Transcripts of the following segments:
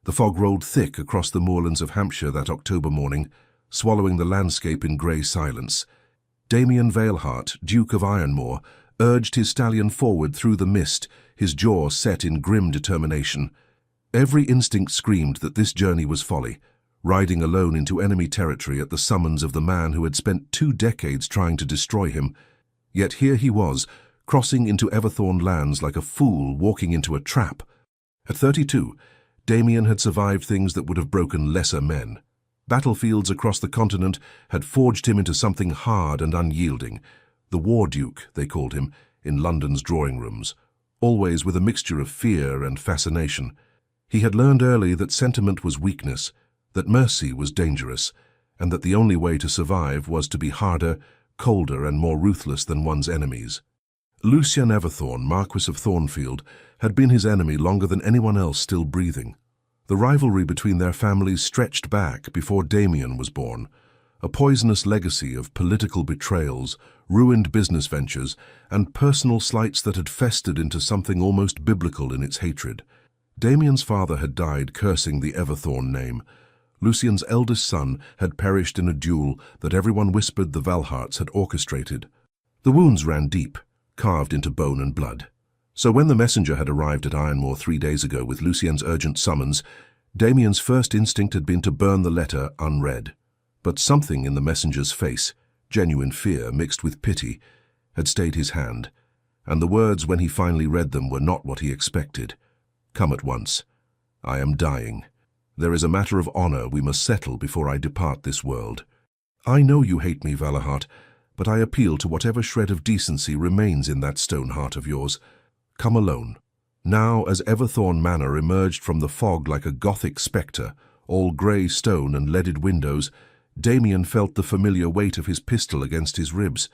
The fog rolled thick across the moorlands of Hampshire that October morning, swallowing the landscape in grey silence. Damien Veilhart, Duke of Ironmore, urged his stallion forward through the mist, his jaw set in grim determination. Every instinct screamed that this journey was folly, riding alone into enemy territory at the summons of the man who had spent 2 decades trying to destroy him. Yet here he was, crossing into Everthorn lands like a fool walking into a trap. At 32, Damien had survived things that would have broken lesser men. Battlefields across the continent had forged him into something hard and unyielding. The War Duke, they called him, in London's drawing rooms, always with a mixture of fear and fascination. He had learned early that sentiment was weakness, that mercy was dangerous, and that the only way to survive was to be harder, colder, and more ruthless than one's enemies. Lucien Everthorn, Marquis of Thornfield, had been his enemy longer than anyone else still breathing. The rivalry between their families stretched back before Damien was born, a poisonous legacy of political betrayals, ruined business ventures, and personal slights that had festered into something almost biblical in its hatred. Damien's father had died cursing the Everthorn name. Lucien's eldest son had perished in a duel that everyone whispered the Veilharts had orchestrated. The wounds ran deep, carved into bone and blood. So when the messenger had arrived at Ironmore 3 days ago with Lucien's urgent summons, Damien's first instinct had been to burn the letter unread. But something in the messenger's face, genuine fear mixed with pity, had stayed his hand, and the words when he finally read them were not what he expected. Come at once. I am dying. There is a matter of honor we must settle before I depart this world. I know you hate me, Veilhart, but I appeal to whatever shred of decency remains in that stone heart of yours. Come alone. Now, as Everthorn Manor emerged from the fog like a Gothic spectre, all grey stone and leaded windows, Damien felt the familiar weight of his pistol against his ribs.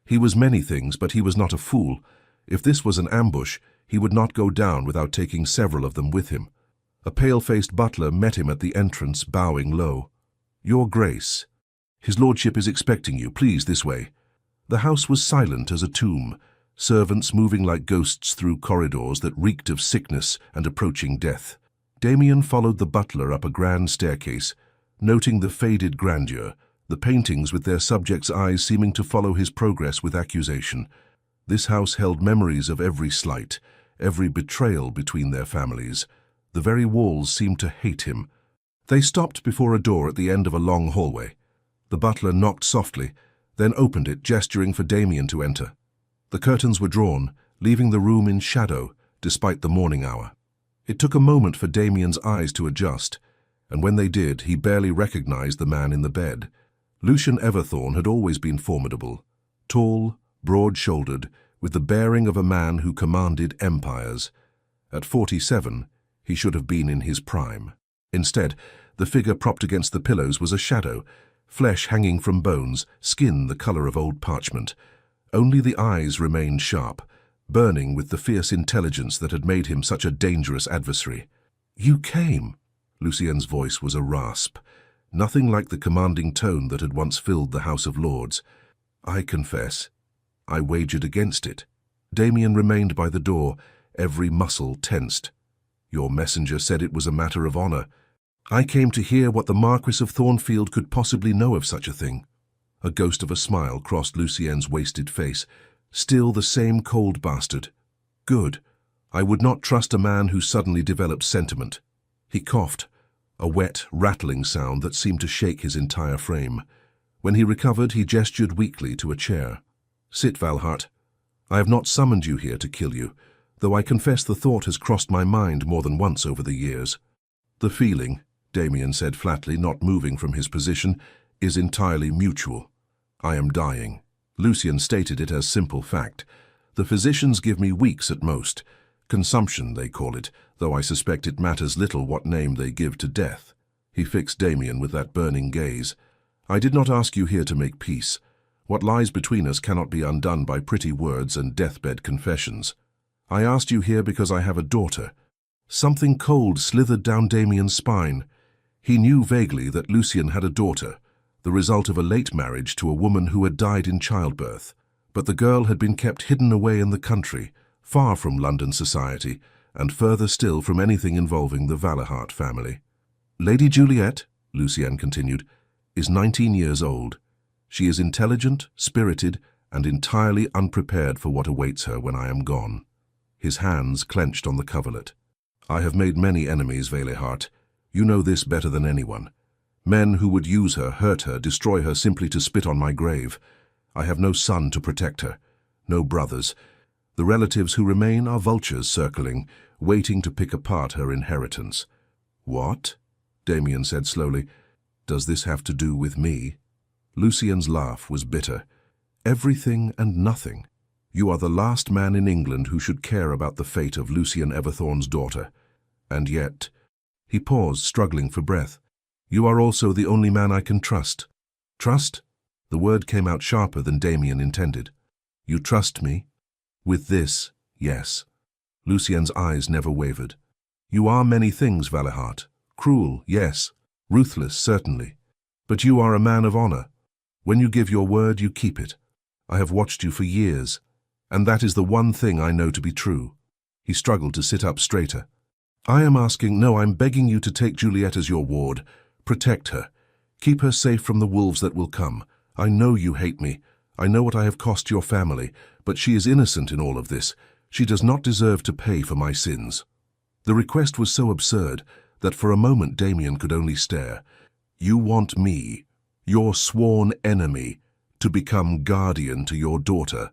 He was many things, but he was not a fool. If this was an ambush, he would not go down without taking several of them with him. A pale-faced butler met him at the entrance, bowing low. Your Grace. His lordship is expecting you. Please, this way. The house was silent as a tomb, servants moving like ghosts through corridors that reeked of sickness and approaching death. Damien followed the butler up a grand staircase, noting the faded grandeur, the paintings with their subjects' eyes seeming to follow his progress with accusation. This house held memories of every slight, every betrayal between their families. The very walls seemed to hate him. They stopped before a door at the end of a long hallway. The butler knocked softly, then opened it, gesturing for Damien to enter. The curtains were drawn, leaving the room in shadow, despite the morning hour. It took a moment for Damien's eyes to adjust, and when they did, he barely recognized the man in the bed. Lucien Everthorn had always been formidable, tall, broad-shouldered, with the bearing of a man who commanded empires. At 47, he should have been in his prime. Instead, the figure propped against the pillows was a shadow, flesh hanging from bones, skin the color of old parchment. Only the eyes remained sharp, burning with the fierce intelligence that had made him such a dangerous adversary. You came. Lucien's voice was a rasp, nothing like the commanding tone that had once filled the House of Lords. I confess, I wagered against it. Damien remained by the door, every muscle tensed. Your messenger said it was a matter of honor. I came to hear what the Marquis of Thornfield could possibly know of such a thing. A ghost of a smile crossed Lucien's wasted face. Still the same cold bastard. Good. I would not trust a man who suddenly developed sentiment. He coughed, a wet, rattling sound that seemed to shake his entire frame. When he recovered, he gestured weakly to a chair. Sit, Veilhart. I have not summoned you here to kill you, though I confess the thought has crossed my mind more than once over the years. The feeling, Damien said flatly, not moving from his position, is entirely mutual. I am dying. Lucien stated it as simple fact. The physicians give me weeks at most. Consumption, they call it, though I suspect it matters little what name they give to death. He fixed Damien with that burning gaze. I did not ask you here to make peace. What lies between us cannot be undone by pretty words and deathbed confessions. I asked you here because I have a daughter. Something cold slithered down Damien's spine. He knew vaguely that Lucien had a daughter, the result of a late marriage to a woman who had died in childbirth. But the girl had been kept hidden away in the country, far from London society, and further still from anything involving the Valahart family. Lady Juliet, Lucien continued, is 19 years old. She is intelligent, spirited, and entirely unprepared for what awaits her when I am gone. His hands clenched on the coverlet. I have made many enemies, Valahart. You know this better than anyone. Men who would use her, hurt her, destroy her simply to spit on my grave. I have no son to protect her, no brothers. The relatives who remain are vultures circling, waiting to pick apart her inheritance. What? Damien said slowly. Does this have to do with me? Lucien's laugh was bitter. Everything and nothing. You are the last man in England who should care about the fate of Lucien Everthorne's daughter. And yet, he paused, struggling for breath. You are also the only man I can trust. Trust? The word came out sharper than Damien intended. You trust me? With this, yes. Lucien's eyes never wavered. You are many things, Valahart. Cruel, yes. Ruthless, certainly. But you are a man of honor. When you give your word, you keep it. I have watched you for years, and that is the one thing I know to be true. He struggled to sit up straighter. I'm begging you to take Juliet as your ward. Protect her. Keep her safe from the wolves that will come. I know you hate me. I know what I have cost your family, but she is innocent in all of this. She does not deserve to pay for my sins. The request was so absurd that for a moment Damien could only stare. You want me, your sworn enemy, to become guardian to your daughter.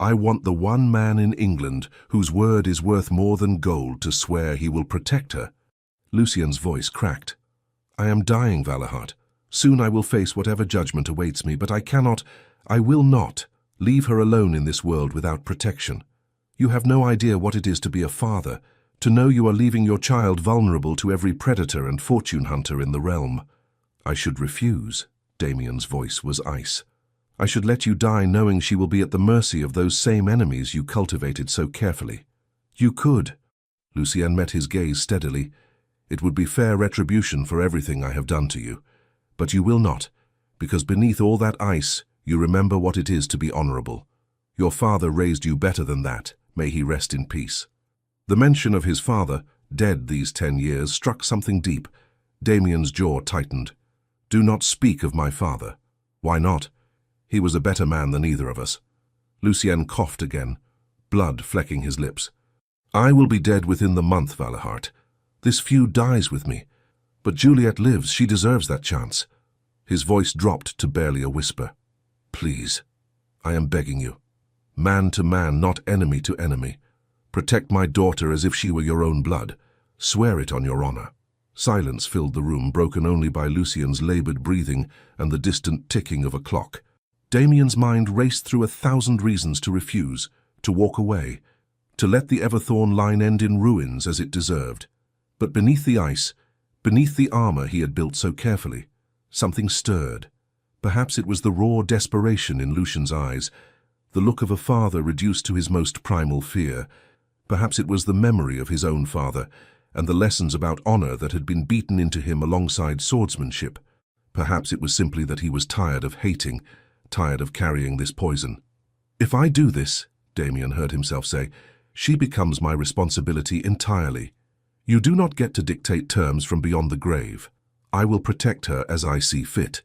I want the one man in England whose word is worth more than gold to swear he will protect her. Lucien's voice cracked. I am dying, Valahart. Soon I will face whatever judgment awaits me, but I will not leave her alone in this world without protection. You have no idea what it is to be a father, to know you are leaving your child vulnerable to every predator and fortune hunter in the realm. I should refuse. Damien's voice was ice. I should let you die knowing she will be at the mercy of those same enemies you cultivated so carefully. You could. Lucien met his gaze steadily. It would be fair retribution for everything I have done to you. But you will not, because beneath all that ice, you remember what it is to be honorable. Your father raised you better than that. May he rest in peace. The mention of his father, dead these 10 years, struck something deep. Damien's jaw tightened. Do not speak of my father. Why not? He was a better man than either of us. Lucien coughed again, blood flecking his lips. I will be dead within the month, Valahart. This feud dies with me. But Juliet lives. She deserves that chance. His voice dropped to barely a whisper. Please, I am begging you. Man to man, not enemy to enemy. Protect my daughter as if she were your own blood. Swear it on your honor. Silence filled the room, broken only by Lucien's labored breathing and the distant ticking of a clock. Damien's mind raced through 1,000 reasons to refuse, to walk away, to let the Everthorne line end in ruins as it deserved. But beneath the ice, beneath the armor he had built so carefully, something stirred. Perhaps it was the raw desperation in Lucien's eyes, the look of a father reduced to his most primal fear. Perhaps it was the memory of his own father, and the lessons about honor that had been beaten into him alongside swordsmanship. Perhaps it was simply that he was tired of hating, tired of carrying this poison. If I do this, Damien heard himself say, she becomes my responsibility entirely. You do not get to dictate terms from beyond the grave. I will protect her as I see fit.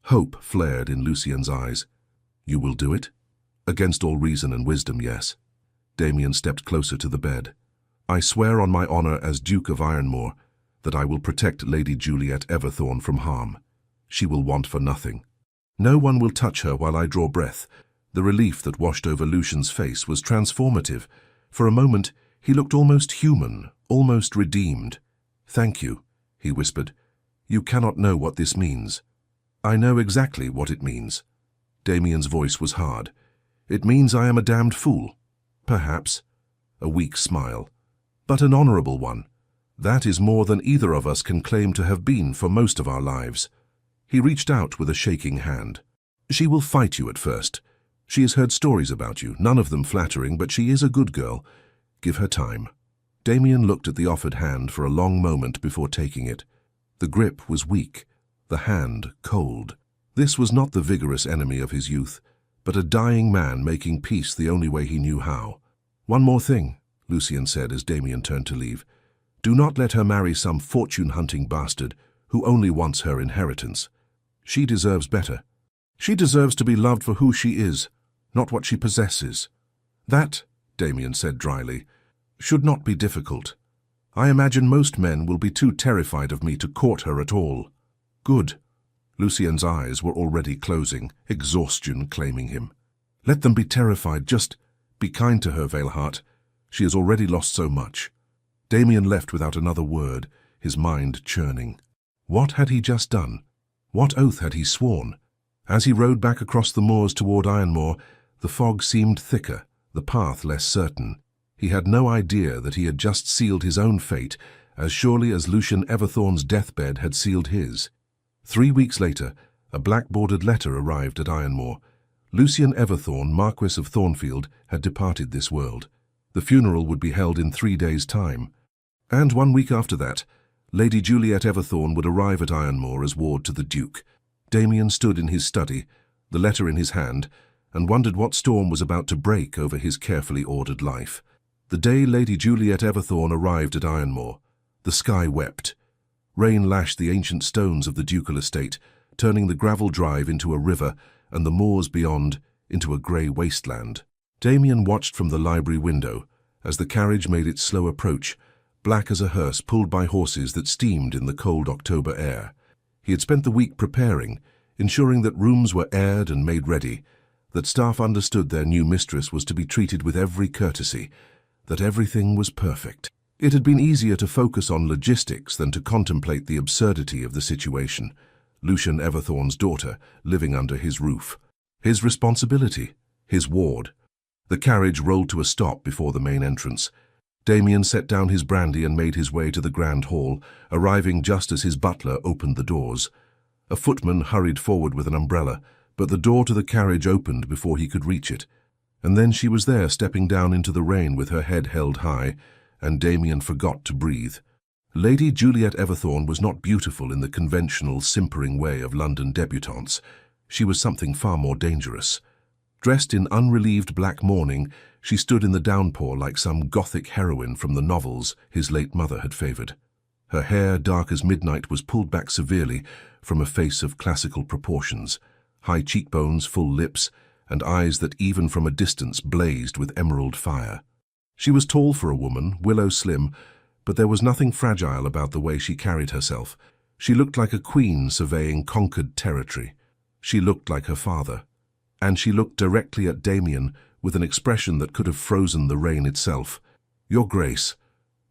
Hope flared in Lucien's eyes. You will do it? Against all reason and wisdom, yes. Damien stepped closer to the bed. I swear on my honor as Duke of Ironmore that I will protect Lady Juliet Everthorne from harm. She will want for nothing. No one will touch her while I draw breath. The relief that washed over Lucien's face was transformative. For a moment, he looked almost human, almost redeemed. Thank you, he whispered. You cannot know what this means. I know exactly what it means. Damien's voice was hard. It means I am a damned fool. Perhaps. A weak smile. But an honorable one. That is more than either of us can claim to have been for most of our lives. He reached out with a shaking hand. She will fight you at first. She has heard stories about you, none of them flattering, but she is a good girl. Give her time. Damien looked at the offered hand for a long moment before taking it. The grip was weak, the hand cold. This was not the vigorous enemy of his youth, but a dying man making peace the only way he knew how. One more thing, Lucian said as Damien turned to leave. "Do not let her marry some fortune-hunting bastard who only wants her inheritance. She deserves better. She deserves to be loved for who she is, not what she possesses." "That," Damien said dryly, "should not be difficult. I imagine most men will be too terrified of me to court her at all." "Good." Lucian's eyes were already closing, exhaustion claiming him. "Let them be terrified. Just be kind to her, Veilheart. She has already lost so much." Damien left without another word, his mind churning. What had he just done? What oath had he sworn? As he rode back across the moors toward Ironmoor, the fog seemed thicker, the path less certain. He had no idea that he had just sealed his own fate as surely as Lucian Everthorne's deathbed had sealed his. 3 weeks later, a black-bordered letter arrived at Ironmoor. Lucian Everthorne, Marquess of Thornfield, had departed this world. The funeral would be held in 3 days' time. And 1 week after that, Lady Juliet Everthorne would arrive at Ironmoor as ward to the Duke. Damien stood in his study, the letter in his hand, and wondered what storm was about to break over his carefully ordered life. The day Lady Juliet Everthorne arrived at Ironmoor, the sky wept. Rain lashed the ancient stones of the ducal estate, turning the gravel drive into a river and the moors beyond into a grey wasteland. Damien watched from the library window as the carriage made its slow approach, black as a hearse pulled by horses that steamed in the cold October air. He had spent the week preparing, ensuring that rooms were aired and made ready, that staff understood their new mistress was to be treated with every courtesy, that everything was perfect. It had been easier to focus on logistics than to contemplate the absurdity of the situation. Lucian Everthorne's daughter living under his roof. His responsibility, his ward. The carriage rolled to a stop before the main entrance. Damien set down his brandy and made his way to the grand hall, arriving just as his butler opened the doors. A footman hurried forward with an umbrella, but the door to the carriage opened before he could reach it. And then she was there, stepping down into the rain with her head held high, and Damien forgot to breathe. Lady Juliet Everthorne was not beautiful in the conventional, simpering way of London debutantes. She was something far more dangerous. Dressed in unrelieved black mourning, she stood in the downpour like some Gothic heroine from the novels his late mother had favoured. Her hair, dark as midnight, was pulled back severely from a face of classical proportions, high cheekbones, full lips, and eyes that even from a distance blazed with emerald fire. She was tall for a woman, willow slim, but there was nothing fragile about the way she carried herself. She looked like a queen surveying conquered territory. She looked like her father. And she looked directly at Damien with an expression that could have frozen the rain itself. "Your Grace,"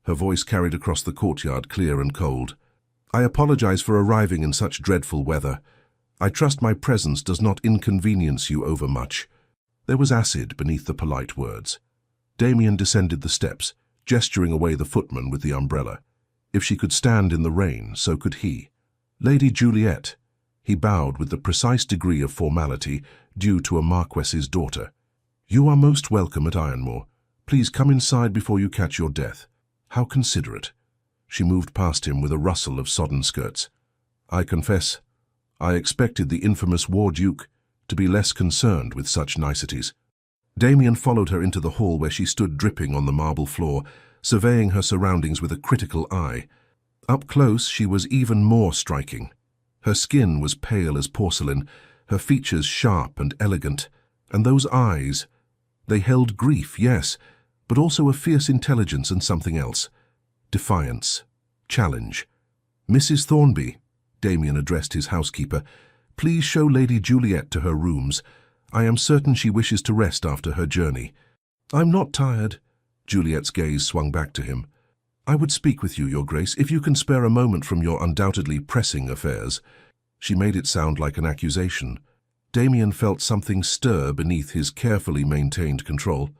her voice carried across the courtyard, clear and cold. "I apologize for arriving in such dreadful weather. I trust my presence does not inconvenience you overmuch." There was acid beneath the polite words. Damien descended the steps, gesturing away the footman with the umbrella. If she could stand in the rain, so could he. "Lady Juliet," he bowed with the precise degree of formality due to a marquess's daughter. "You are most welcome at Ironmoor. Please come inside before you catch your death." "How considerate." She moved past him with a rustle of sodden skirts. "I confess, I expected the infamous War Duke to be less concerned with such niceties." Damien followed her into the hall where she stood dripping on the marble floor, surveying her surroundings with a critical eye. Up close, she was even more striking. Her skin was pale as porcelain, her features sharp and elegant, and those eyes, they held grief, yes, but also a fierce intelligence and something else. Defiance. Challenge. "Mrs. Thornby," Damien addressed his housekeeper, "please show Lady Juliet to her rooms. I am certain she wishes to rest after her journey." "I'm not tired." Juliet's gaze swung back to him. "I would speak with you, Your Grace, if you can spare a moment from your undoubtedly pressing affairs." She made it sound like an accusation. Damien felt something stir beneath his carefully maintained control.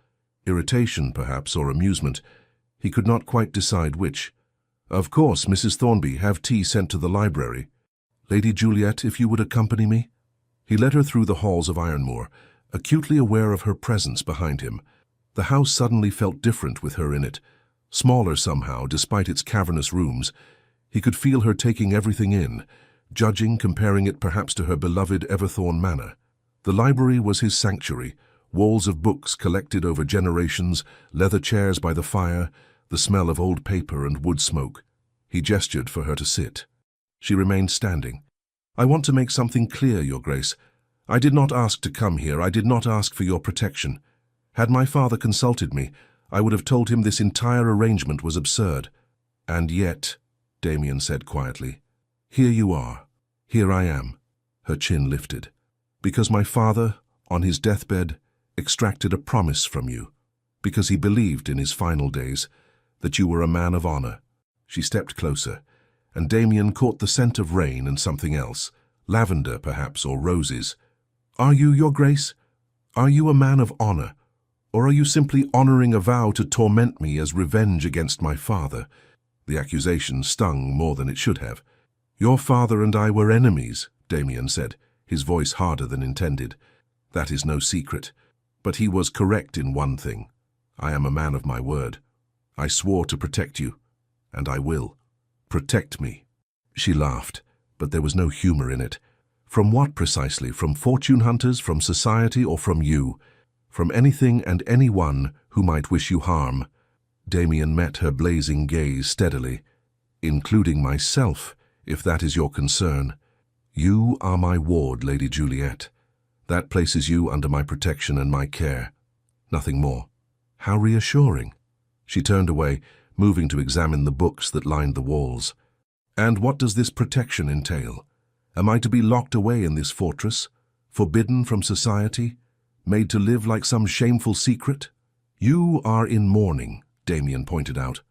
Irritation, perhaps, or amusement. He could not quite decide which. "Of course, Mrs. Thornby, have tea sent to the library. Lady Juliet, if you would accompany me." He led her through the halls of Ironmoor, acutely aware of her presence behind him. The house suddenly felt different with her in it. Smaller somehow, despite its cavernous rooms. He could feel her taking everything in, judging, comparing it perhaps to her beloved Everthorne Manor. The library was his sanctuary, walls of books collected over generations, leather chairs by the fire, the smell of old paper and wood smoke. He gestured for her to sit. She remained standing. "I want to make something clear, Your Grace. I did not ask to come here. I did not ask for your protection. Had my father consulted me, I would have told him this entire arrangement was absurd. And yet," Damien said quietly, "here you are. Here I am." Her chin lifted. "Because my father, on his deathbed, extracted a promise from you. Because he believed in his final days that you were a man of honor." She stepped closer, and Damien caught the scent of rain and something else, lavender perhaps, or roses. "Are you, Your Grace? Are you a man of honor? Or are you simply honoring a vow to torment me as revenge against my father?" The accusation stung more than it should have. "Your father and I were enemies," Damien said, his voice harder than intended. "That is no secret. But he was correct in one thing. I am a man of my word. I swore to protect you, and I will. Protect me." She laughed, but there was no humor in it. "From what precisely? From fortune hunters, from society, or from you? From anything and anyone who might wish you harm?" Damien met her blazing gaze steadily. "Including myself, if that is your concern. You are my ward, Lady Juliet. That places you under my protection and my care. Nothing more." "How reassuring." She turned away, moving to examine the books that lined the walls. "And what does this protection entail? Am I to be locked away in this fortress, forbidden from society, made to live like some shameful secret?" "You are in mourning," Damien pointed out.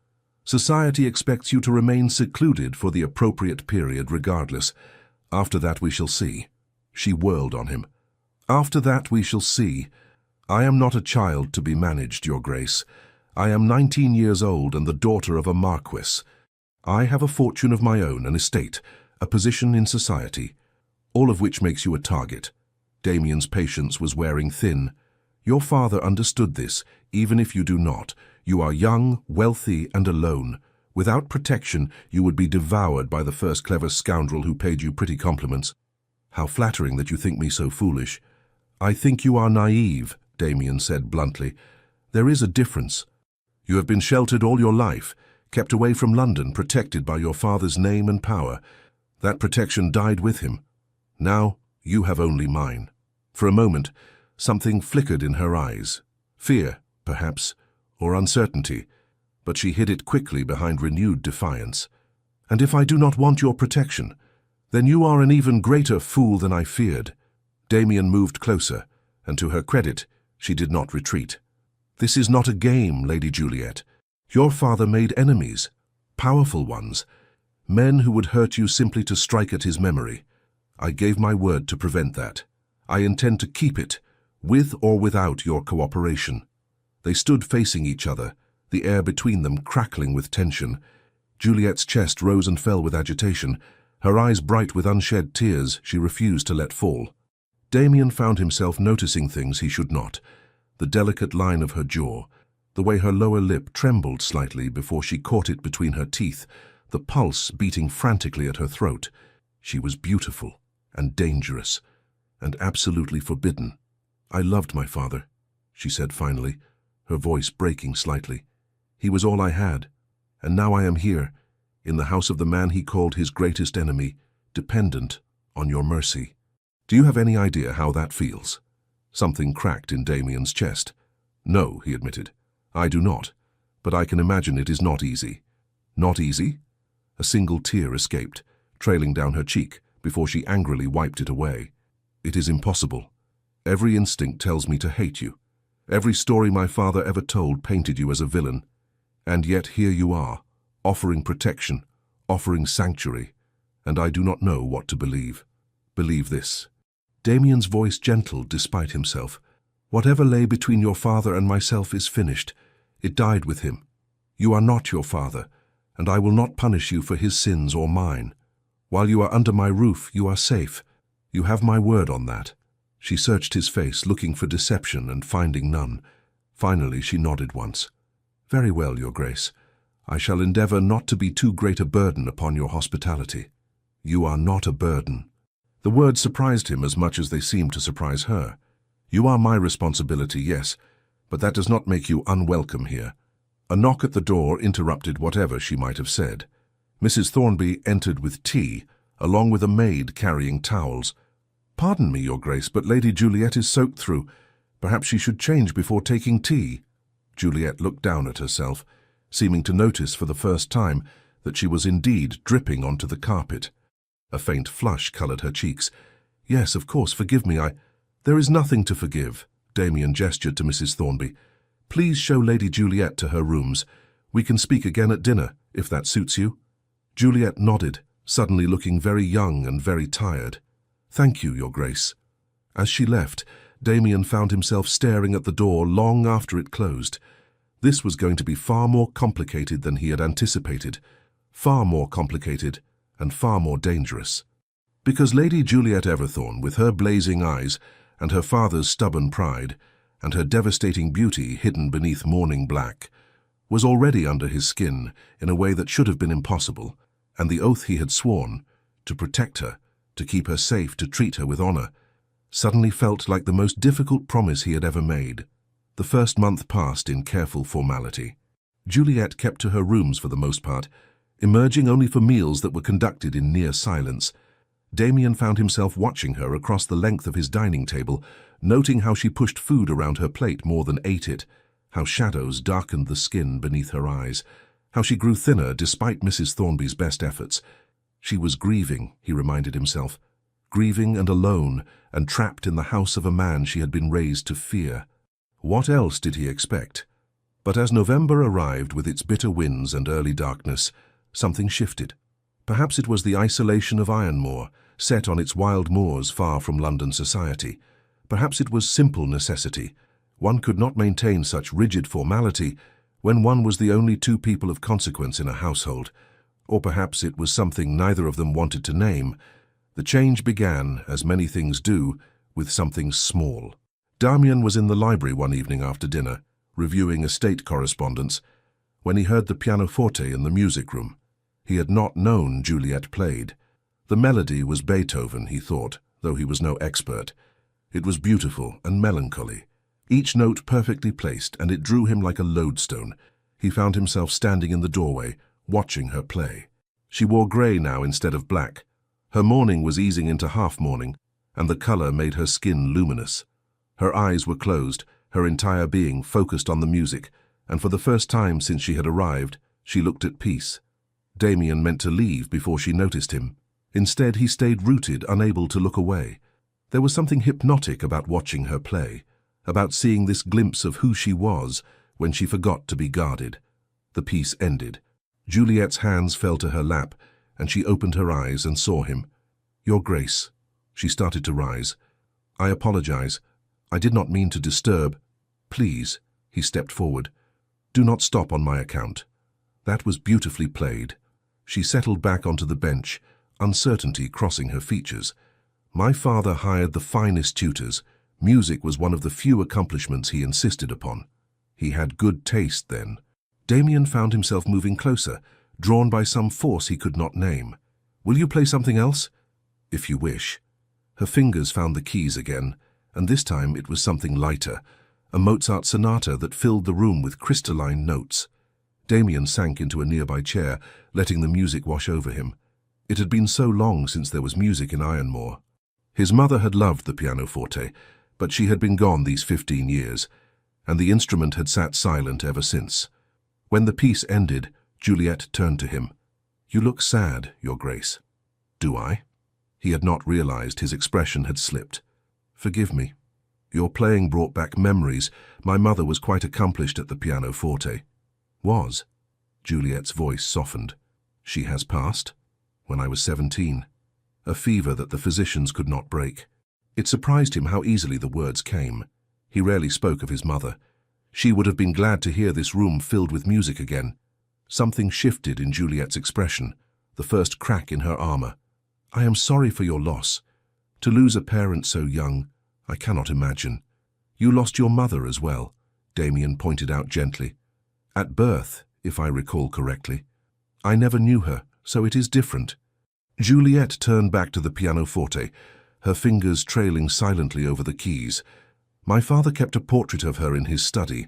"Society expects you to remain secluded for the appropriate period regardless. After that we shall see." She whirled on him. "After that we shall see. I am not a child to be managed, Your Grace. I am 19 years old and the daughter of a marquis. I have a fortune of my own, an estate, a position in society, all of which makes you a target." Damien's patience was wearing thin. "Your father understood this, even if you do not. You are young, wealthy, and alone. Without protection, you would be devoured by the first clever scoundrel who paid you pretty compliments." "How flattering that you think me so foolish." "I think you are naive," Damien said bluntly. "There is a difference. You have been sheltered all your life, kept away from London, protected by your father's name and power. That protection died with him. Now you have only mine." For a moment, something flickered in her eyes. Fear, perhaps, or uncertainty, but she hid it quickly behind renewed defiance. "And if I do not want your protection, then you are an even greater fool than I feared." Damien moved closer, and to her credit, she did not retreat. "This is not a game, Lady Juliet. Your father made enemies, powerful ones, men who would hurt you simply to strike at his memory. I gave my word to prevent that. I intend to keep it, with or without your cooperation." They stood facing each other, the air between them crackling with tension. Juliet's chest rose and fell with agitation, her eyes bright with unshed tears she refused to let fall. Damien found himself noticing things he should not. The delicate line of her jaw, the way her lower lip trembled slightly before she caught it between her teeth, the pulse beating frantically at her throat. She was beautiful and dangerous and absolutely forbidden. "I loved my father," she said finally, her voice breaking slightly. "He was all I had, and now I am here, in the house of the man he called his greatest enemy, dependent on your mercy. Do you have any idea how that feels?" Something cracked in Damien's chest. "No," he admitted. "I do not, but I can imagine it is not easy." "Not easy?" A single tear escaped, trailing down her cheek, before she angrily wiped it away. "It is impossible. Every instinct tells me to hate you. Every story my father ever told painted you as a villain. And yet here you are, offering protection, offering sanctuary, and I do not know what to believe. Believe this." Damien's voice gentled despite himself. "Whatever lay between your father and myself is finished. It died with him. You are not your father, and I will not punish you for his sins or mine. While you are under my roof, you are safe. You have my word on that." She searched his face, looking for deception and finding none. Finally, she nodded once. "Very well, Your Grace. I shall endeavor not to be too great a burden upon your hospitality." "You are not a burden." The words surprised him as much as they seemed to surprise her. You are my responsibility, yes, but that does not make you unwelcome here. A knock at the door interrupted whatever she might have said. Mrs. Thornby entered with tea, along with a maid carrying towels. "Pardon me, Your Grace, but Lady Juliet is soaked through. Perhaps she should change before taking tea." Juliet looked down at herself, seeming to notice for the first time that she was indeed dripping onto the carpet. A faint flush coloured her cheeks. "Yes, of course, forgive me, There is nothing to forgive," Damien gestured to Mrs. Thornby. "Please show Lady Juliet to her rooms. We can speak again at dinner, if that suits you." Juliet nodded, suddenly looking very young and very tired. "Thank you, Your Grace." As she left, Damien found himself staring at the door long after it closed. This was going to be far more complicated than he had anticipated. Far more complicated and far more dangerous. Because Lady Juliet Everthorne, with her blazing eyes and her father's stubborn pride, and her devastating beauty hidden beneath mourning black, was already under his skin in a way that should have been impossible, and the oath he had sworn, to protect her, to keep her safe, to treat her with honor, suddenly felt like the most difficult promise he had ever made. The first month passed in careful formality. Juliet kept to her rooms for the most part, emerging only for meals that were conducted in near silence. Damien found himself watching her across the length of his dining table, noting how she pushed food around her plate more than ate it, how shadows darkened the skin beneath her eyes, how she grew thinner despite Mrs. Thornby's best efforts. She was grieving, he reminded himself, grieving and alone and trapped in the house of a man she had been raised to fear. What else did he expect? But as November arrived with its bitter winds and early darkness, something shifted. Perhaps it was the isolation of Ironmore, set on its wild moors far from London society. Perhaps it was simple necessity. One could not maintain such rigid formality when one was the only two people of consequence in a household. Or perhaps it was something neither of them wanted to name. The change began, as many things do, with something small. Damien was in the library one evening after dinner, reviewing estate correspondence, when he heard the pianoforte in the music room. He had not known Juliet played. The melody was Beethoven, he thought, though he was no expert. It was beautiful and melancholy, each note perfectly placed, and it drew him like a lodestone. He found himself standing in the doorway, watching her play. She wore grey now instead of black. Her mourning was easing into half-mourning, and the colour made her skin luminous. Her eyes were closed, her entire being focused on the music, and for the first time since she had arrived, she looked at peace. Damien meant to leave before she noticed him. Instead, he stayed rooted, unable to look away. There was something hypnotic about watching her play, about seeing this glimpse of who she was when she forgot to be guarded. The piece ended. Juliet's hands fell to her lap, and she opened her eyes and saw him. "Your Grace." She started to rise. "I apologize. I did not mean to disturb." "Please," he stepped forward. "Do not stop on my account." That was beautifully played. She settled back onto the bench, uncertainty crossing her features. "My father hired the finest tutors. Music was one of the few accomplishments he insisted upon. He had good taste then." Damien found himself moving closer, drawn by some force he could not name. "Will you play something else?" "If you wish." Her fingers found the keys again, and this time it was something lighter, a Mozart sonata that filled the room with crystalline notes. Damien sank into a nearby chair, letting the music wash over him. It had been so long since there was music in Ironmore. His mother had loved the pianoforte, but she had been gone these 15 years, and the instrument had sat silent ever since. When the piece ended, Juliet turned to him. "You look sad, Your Grace." "Do I?" He had not realized his expression had slipped. "Forgive me. Your playing brought back memories. My mother was quite accomplished at the pianoforte." "Was?" Juliet's voice softened. "She has passed? When I was 17. A fever that the physicians could not break." It surprised him how easily the words came. He rarely spoke of his mother. She would have been glad to hear this room filled with music again. Something shifted in Juliet's expression, the first crack in her armor. "I am sorry for your loss. To lose a parent so young, I cannot imagine." "You lost your mother as well," Damien pointed out gently. "At birth, if I recall correctly. I never knew her, so it is different." Juliet turned back to the pianoforte, her fingers trailing silently over the keys. My father kept a portrait of her in his study.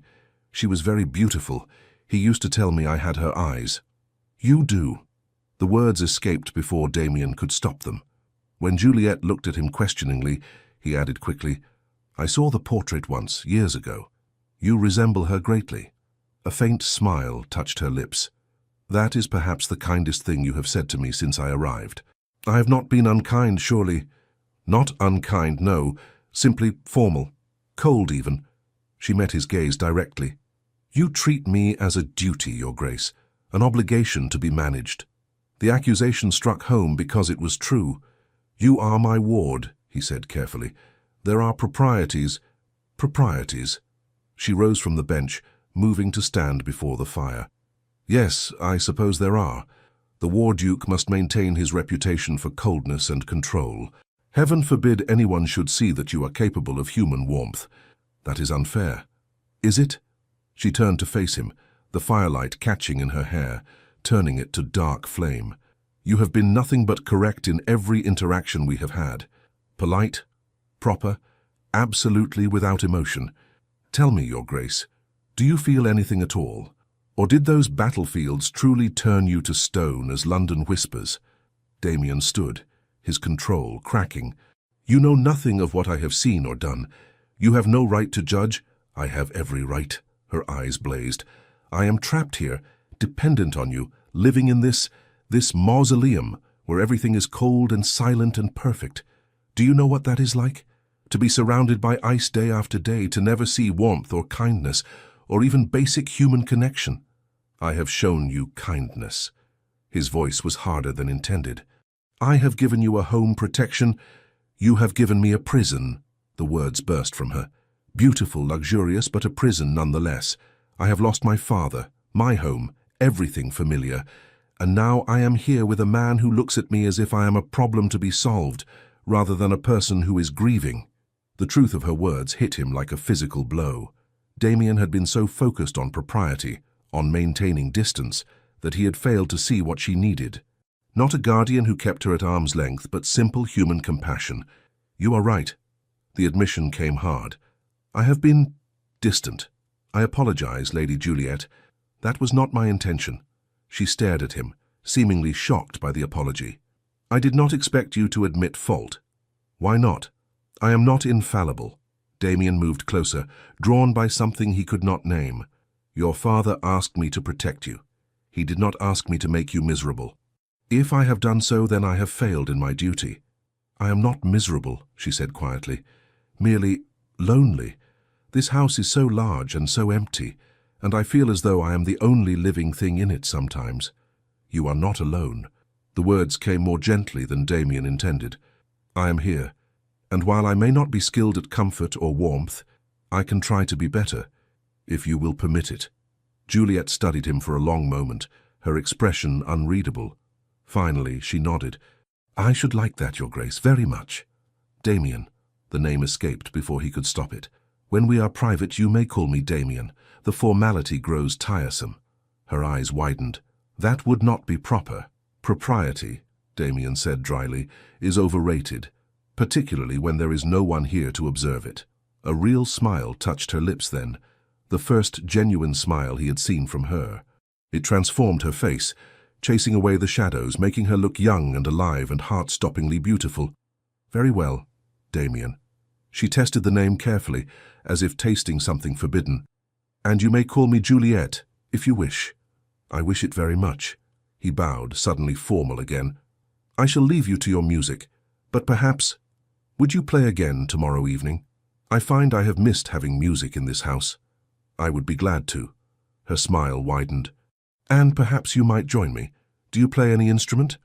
She was very beautiful. He used to tell me I had her eyes. You do. The words escaped before Damien could stop them. When Juliet looked at him questioningly, he added quickly, I saw the portrait once, years ago. You resemble her greatly. A faint smile touched her lips. That is perhaps the kindest thing you have said to me since I arrived. I have not been unkind, surely. Not unkind, no. Simply formal. Cold, even. She met his gaze directly. You treat me as a duty, Your Grace, an obligation to be managed. The accusation struck home because it was true. You are my ward, he said carefully. There are proprieties. Proprieties. She rose from the bench, moving to stand before the fire. Yes, I suppose there are. The War Duke must maintain his reputation for coldness and control. Heaven forbid anyone should see that you are capable of human warmth. That is unfair. Is it? She turned to face him, the firelight catching in her hair, turning it to dark flame. You have been nothing but correct in every interaction we have had. Polite, proper, absolutely without emotion. Tell me, Your Grace, do you feel anything at all? Or did those battlefields truly turn you to stone as London whispers? Damien stood, his control cracking. You know nothing of what I have seen or done. You have no right to judge. I have every right. Her eyes blazed. I am trapped here, dependent on you, living in this mausoleum where everything is cold and silent and perfect. Do you know what that is like? To be surrounded by ice day after day, to never see warmth or kindness, or even basic human connection. I have shown you kindness. His voice was harder than intended. I have given you a home protection. You have given me a prison. The words burst from her. Beautiful, luxurious, but a prison nonetheless. I have lost my father, my home, everything familiar. And now I am here with a man who looks at me as if I am a problem to be solved, rather than a person who is grieving. The truth of her words hit him like a physical blow. Damien had been so focused on propriety, on maintaining distance, that he had failed to see what she needed. Not a guardian who kept her at arm's length, but simple human compassion. You are right. The admission came hard. I have been distant. I apologize, Lady Juliet. That was not my intention. She stared at him, seemingly shocked by the apology. I did not expect you to admit fault. Why not? I am not infallible. Damien moved closer, drawn by something he could not name. Your father asked me to protect you. He did not ask me to make you miserable. If I have done so, then I have failed in my duty. I am not miserable, she said quietly. Merely lonely. This house is so large and so empty, and I feel as though I am the only living thing in it sometimes. You are not alone. The words came more gently than Damien intended. I am here, and while I may not be skilled at comfort or warmth, I can try to be better, if you will permit it. Juliet studied him for a long moment, her expression unreadable. Finally, she nodded. I should like that, Your Grace, very much. Damien. The name escaped before he could stop it. When we are private, you may call me Damien. The formality grows tiresome. Her eyes widened. That would not be proper. Propriety, Damien said dryly, is overrated, particularly when there is no one here to observe it. A real smile touched her lips then, the first genuine smile he had seen from her. It transformed her face, chasing away the shadows, making her look young and alive and heart-stoppingly beautiful. Very well, Damien. She tested the name carefully, as if tasting something forbidden. And you may call me Juliet, if you wish. I wish it very much. He bowed, suddenly formal again. I shall leave you to your music, but perhaps... Would you play again tomorrow evening? I find I have missed having music in this house. I would be glad to. Her smile widened. And perhaps you might join me. Do you play any instrument?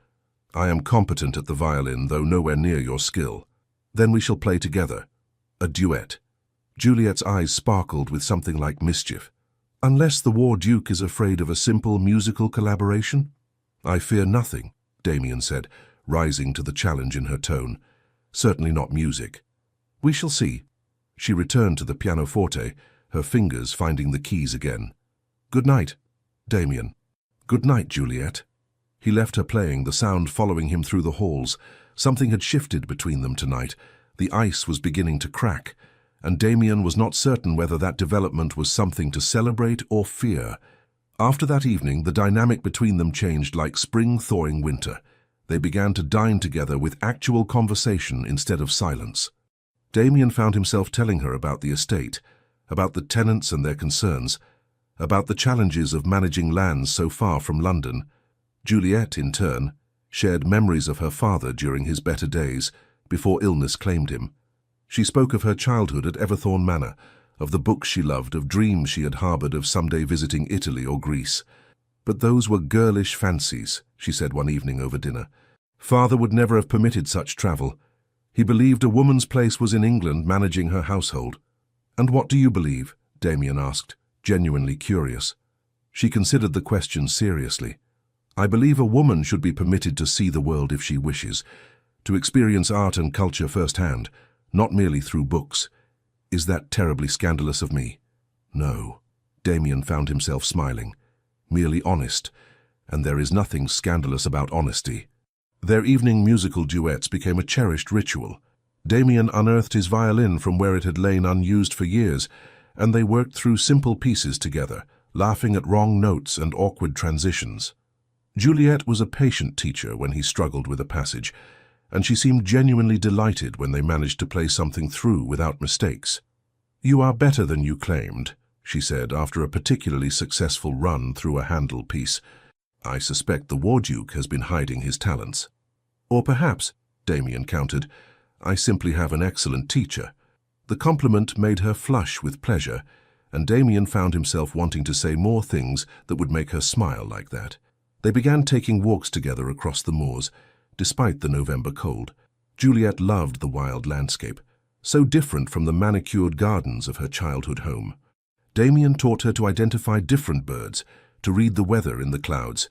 I am competent at the violin, though nowhere near your skill. Then we shall play together. A duet. Juliet's eyes sparkled with something like mischief. Unless the War Duke is afraid of a simple musical collaboration? I fear nothing, Damien said, rising to the challenge in her tone. Certainly not music. We shall see. She returned to the pianoforte, her fingers finding the keys again. Good night, Damien. Good night, Juliet. He left her playing, the sound following him through the halls. Something had shifted between them tonight. The ice was beginning to crack, and Damien was not certain whether that development was something to celebrate or fear. After that evening, the dynamic between them changed like spring thawing winter. They began to dine together with actual conversation instead of silence. Damien found himself telling her about the estate, about the tenants and their concerns, about the challenges of managing lands so far from London. Juliet, in turn, shared memories of her father during his better days, before illness claimed him. She spoke of her childhood at Everthorne Manor, of the books she loved, of dreams she had harbored of someday visiting Italy or Greece. But those were girlish fancies, she said one evening over dinner. Father would never have permitted such travel. He believed a woman's place was in England managing her household. And what do you believe? Damien asked, genuinely curious. She considered the question seriously. I believe a woman should be permitted to see the world if she wishes, to experience art and culture firsthand, not merely through books. Is that terribly scandalous of me? No. Damien found himself smiling. Merely honest, and there is nothing scandalous about honesty. Their evening musical duets became a cherished ritual. Damien unearthed his violin from where it had lain unused for years, and they worked through simple pieces together, laughing at wrong notes and awkward transitions. Juliet was a patient teacher when he struggled with a passage, and she seemed genuinely delighted when they managed to play something through without mistakes. You are better than you claimed, she said after a particularly successful run through a Handel piece. I suspect the War Duke has been hiding his talents. Or perhaps, Damien countered, I simply have an excellent teacher. The compliment made her flush with pleasure, and Damien found himself wanting to say more things that would make her smile like that. They began taking walks together across the moors, despite the November cold. Juliet loved the wild landscape, so different from the manicured gardens of her childhood home. Damien taught her to identify different birds, to read the weather in the clouds,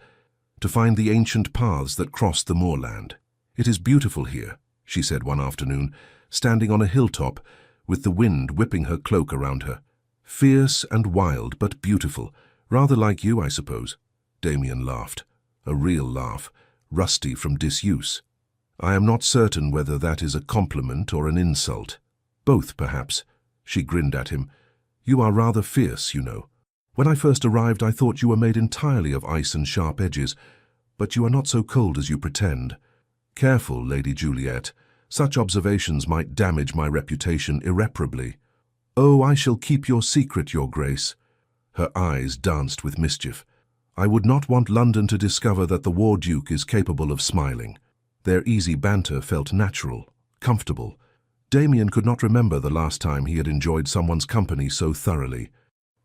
to find the ancient paths that crossed the moorland. It is beautiful here, she said one afternoon, standing on a hilltop, with the wind whipping her cloak around her. Fierce and wild, but beautiful, rather like you, I suppose. Damien laughed, a real laugh, rusty from disuse. I am not certain whether that is a compliment or an insult. Both, perhaps. She grinned at him. You are rather fierce, you know. When I first arrived, I thought you were made entirely of ice and sharp edges, but you are not so cold as you pretend. Careful, Lady Juliet. Such observations might damage my reputation irreparably. Oh, I shall keep your secret, Your Grace. Her eyes danced with mischief. I would not want London to discover that the War Duke is capable of smiling. Their easy banter felt natural, comfortable. Damien could not remember the last time he had enjoyed someone's company so thoroughly.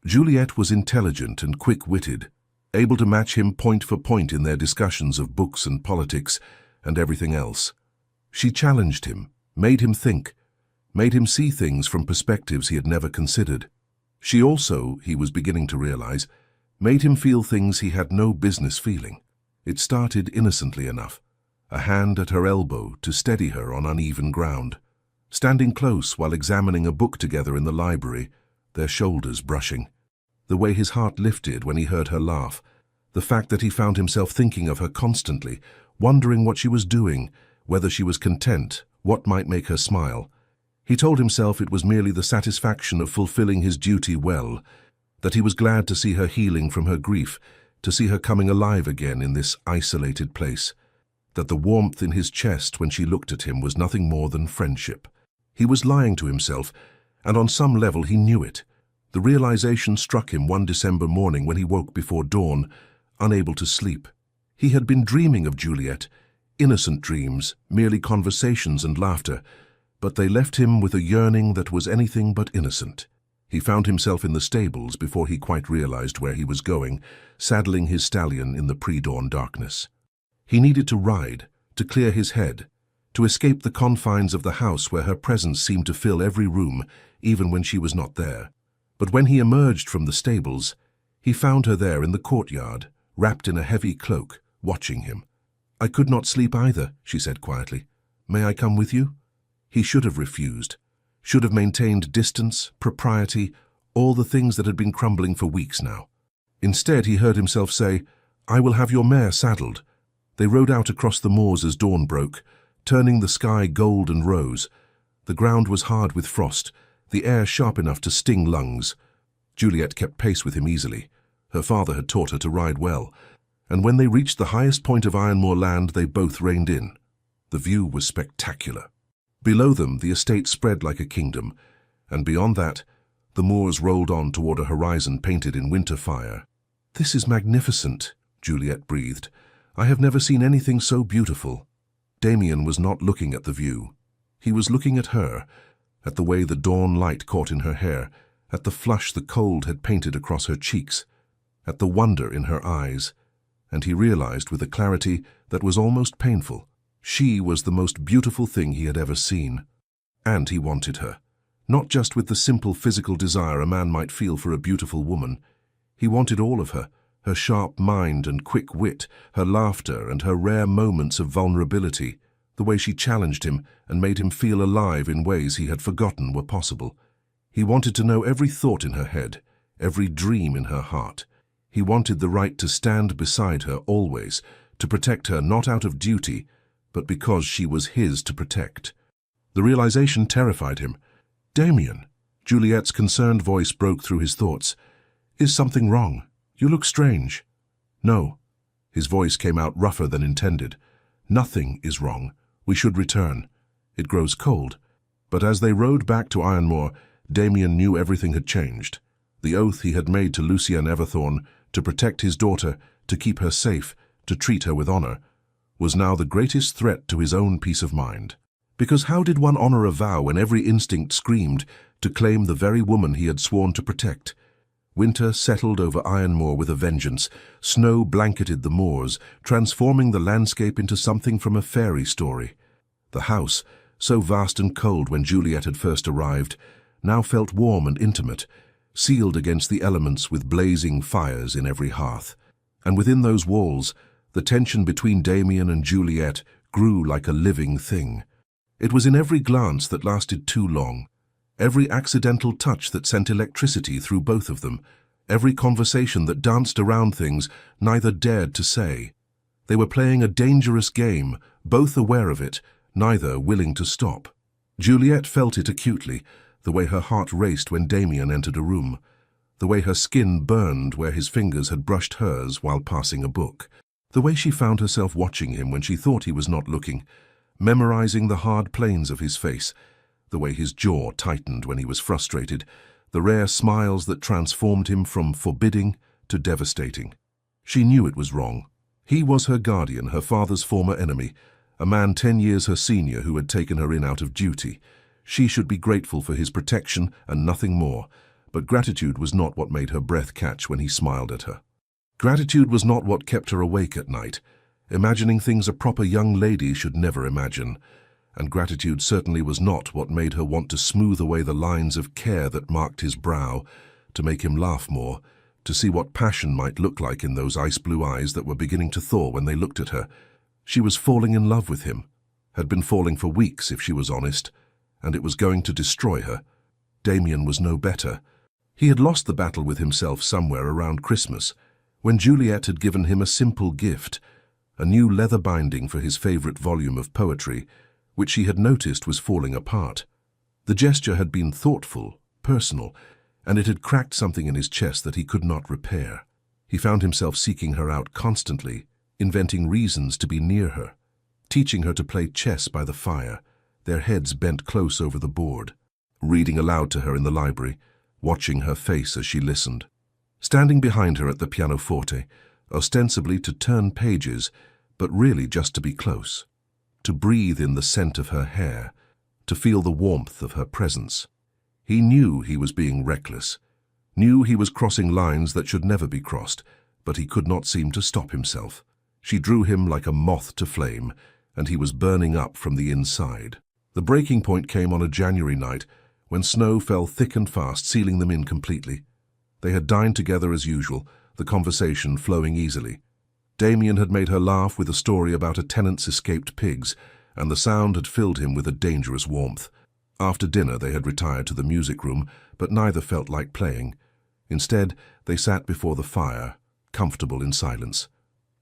Juliet was intelligent and quick-witted, able to match him point for point in their discussions of books and politics and everything else. She challenged him, made him think, made him see things from perspectives he had never considered. She also, he was beginning to realize, made him feel things he had no business feeling. It started innocently enough, a hand at her elbow to steady her on uneven ground. Standing close while examining a book together in the library, their shoulders brushing. The way his heart lifted when he heard her laugh, the fact that he found himself thinking of her constantly, wondering what she was doing, whether she was content, what might make her smile. He told himself it was merely the satisfaction of fulfilling his duty well, that he was glad to see her healing from her grief, to see her coming alive again in this isolated place, that the warmth in his chest when she looked at him was nothing more than friendship. He was lying to himself, and on some level he knew it. The realization struck him one December morning when he woke before dawn, unable to sleep. He had been dreaming of Juliet, innocent dreams, merely conversations and laughter, but they left him with a yearning that was anything but innocent. He found himself in the stables before he quite realized where he was going, saddling his stallion in the pre-dawn darkness. He needed to ride, to clear his head, to escape the confines of the house where her presence seemed to fill every room, even when she was not there. But when he emerged from the stables, he found her there in the courtyard, wrapped in a heavy cloak, watching him. I could not sleep either, she said quietly. May I come with you? He should have refused, should have maintained distance, propriety, all the things that had been crumbling for weeks now. Instead, he heard himself say, I will have your mare saddled. They rode out across the moors as dawn broke, turning the sky gold and rose. The ground was hard with frost, the air sharp enough to sting lungs. Juliet kept pace with him easily. Her father had taught her to ride well, and when they reached the highest point of Ironmoor land, they both reined in. The view was spectacular. Below them, the estate spread like a kingdom, and beyond that, the moors rolled on toward a horizon painted in winter fire. "This is magnificent," Juliet breathed. "I have never seen anything so beautiful." Damien was not looking at the view. He was looking at her, at the way the dawn light caught in her hair, at the flush the cold had painted across her cheeks, at the wonder in her eyes, and he realized with a clarity that was almost painful, she was the most beautiful thing he had ever seen. And he wanted her. Not just with the simple physical desire a man might feel for a beautiful woman. He wanted all of her, her sharp mind and quick wit, her laughter and her rare moments of vulnerability, the way she challenged him and made him feel alive in ways he had forgotten were possible. He wanted to know every thought in her head, every dream in her heart. He wanted the right to stand beside her always, to protect her not out of duty, but because she was his to protect. The realization terrified him. "Damien," Juliet's concerned voice broke through his thoughts. "Is something wrong? You look strange." "No." His voice came out rougher than intended. "Nothing is wrong. We should return. It grows cold." But as they rode back to Ironmoor, Damien knew everything had changed. The oath he had made to Lucienne Everthorne, to protect his daughter, to keep her safe, to treat her with honor, was now the greatest threat to his own peace of mind. Because how did one honor a vow when every instinct screamed to claim the very woman he had sworn to protect? Winter settled over Ironmoor with a vengeance. Snow blanketed the moors, transforming the landscape into something from a fairy story. The house, so vast and cold when Juliet had first arrived, now felt warm and intimate, sealed against the elements with blazing fires in every hearth. And within those walls, the tension between Damien and Juliet grew like a living thing. It was in every glance that lasted too long, every accidental touch that sent electricity through both of them, every conversation that danced around things neither dared to say. They were playing a dangerous game, both aware of it, neither willing to stop. Juliet felt it acutely, the way her heart raced when Damien entered a room, the way her skin burned where his fingers had brushed hers while passing a book, the way she found herself watching him when she thought he was not looking, memorizing the hard planes of his face, the way his jaw tightened when he was frustrated, the rare smiles that transformed him from forbidding to devastating. She knew it was wrong. He was her guardian, her father's former enemy, a man 10 years her senior who had taken her in out of duty. She should be grateful for his protection and nothing more, but gratitude was not what made her breath catch when he smiled at her. Gratitude was not what kept her awake at night, imagining things a proper young lady should never imagine, and gratitude certainly was not what made her want to smooth away the lines of care that marked his brow, to make him laugh more, to see what passion might look like in those ice-blue eyes that were beginning to thaw when they looked at her. She was falling in love with him, had been falling for weeks if she was honest, and it was going to destroy her. Damien was no better. He had lost the battle with himself somewhere around Christmas, when Juliet had given him a simple gift, a new leather binding for his favorite volume of poetry, which she had noticed was falling apart. The gesture had been thoughtful, personal, and it had cracked something in his chest that he could not repair. He found himself seeking her out constantly, inventing reasons to be near her, teaching her to play chess by the fire, their heads bent close over the board, reading aloud to her in the library, watching her face as she listened, standing behind her at the pianoforte, ostensibly to turn pages, but really just to be close, to breathe in the scent of her hair, to feel the warmth of her presence. He knew he was being reckless, knew he was crossing lines that should never be crossed, but he could not seem to stop himself. She drew him like a moth to flame, and he was burning up from the inside. The breaking point came on a January night, when snow fell thick and fast, sealing them in completely. They had dined together as usual, the conversation flowing easily. Damien had made her laugh with a story about a tenant's escaped pigs, and the sound had filled him with a dangerous warmth. After dinner they had retired to the music room, but neither felt like playing. Instead, they sat before the fire, comfortable in silence.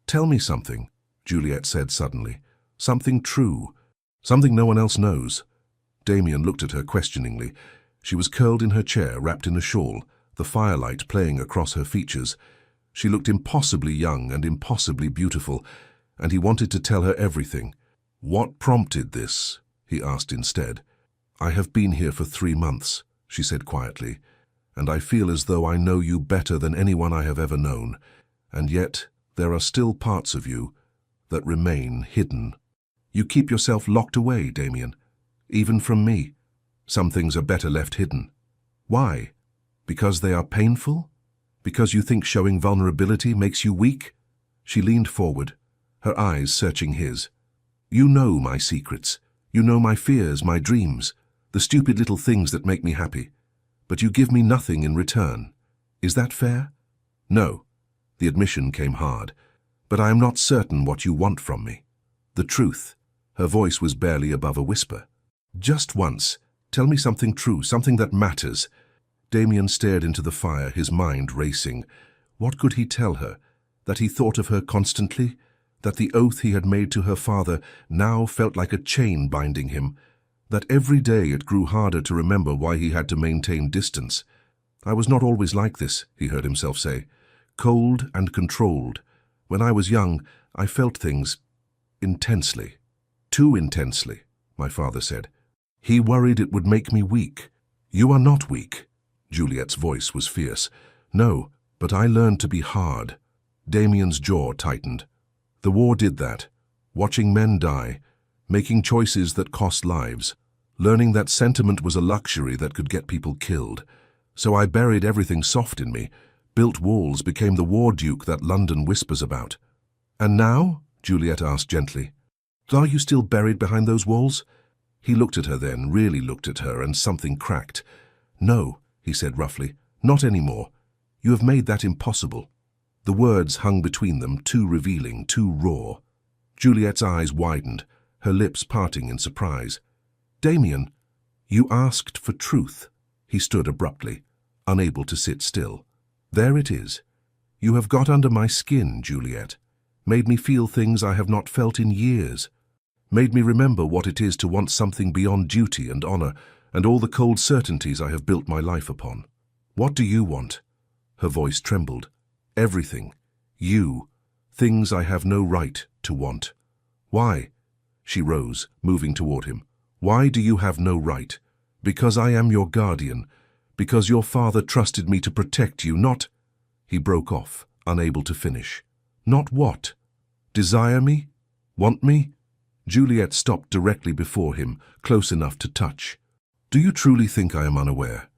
"Tell me something," Juliet said suddenly. "Something true. Something no one else knows." Damien looked at her questioningly. She was curled in her chair, wrapped in a shawl, the firelight playing across her features. She looked impossibly young and impossibly beautiful, and he wanted to tell her everything. "What prompted this?" he asked instead. "I have been here for 3 months," she said quietly, "and I feel as though I know you better than anyone I have ever known, and yet there are still parts of you that remain hidden. You keep yourself locked away, Damien, even from me. Some things are better left hidden. Why? Because they are painful? Because you think showing vulnerability makes you weak?" She leaned forward, her eyes searching his. "You know my secrets. You know my fears, my dreams, the stupid little things that make me happy. But you give me nothing in return. Is that fair?" "No." The admission came hard. "But I am not certain what you want from me. The truth." Her voice was barely above a whisper. "Just once, tell me something true, something that matters." Damien stared into the fire, his mind racing. What could he tell her? That he thought of her constantly? That the oath he had made to her father now felt like a chain binding him? That every day it grew harder to remember why he had to maintain distance? "I was not always like this," he heard himself say. "Cold and controlled. When I was young, I felt things intensely. Too intensely," my father said. "He worried it would make me weak." "You are not weak." Juliet's voice was fierce. "No, but I learned to be hard." Damien's jaw tightened. "The war did that. Watching men die, making choices that cost lives, learning that sentiment was a luxury that could get people killed. So I buried everything soft in me, built walls, became the war duke that London whispers about." "And now?" Juliet asked gently. "Are you still buried behind those walls?" He looked at her then, really looked at her, and something cracked. "No," he said roughly, "not anymore. You have made that impossible." The words hung between them, too revealing, too raw. Juliet's eyes widened, her lips parting in surprise. "Damien, you asked for truth." He stood abruptly, unable to sit still. "There it is. You have got under my skin, Juliet. Made me feel things I have not felt in years. Made me remember what it is to want something beyond duty and honor, and all the cold certainties I have built my life upon. What do you want?" Her voice trembled. "Everything. You. Things I have no right to want." "Why?" She rose, moving toward him. "Why do you have no right?" "Because I am your guardian. Because your father trusted me to protect you, not—" He broke off, unable to finish. "Not what? Desire me? Want me?" Juliet stopped directly before him, close enough to touch. "Do you truly think I am unaware?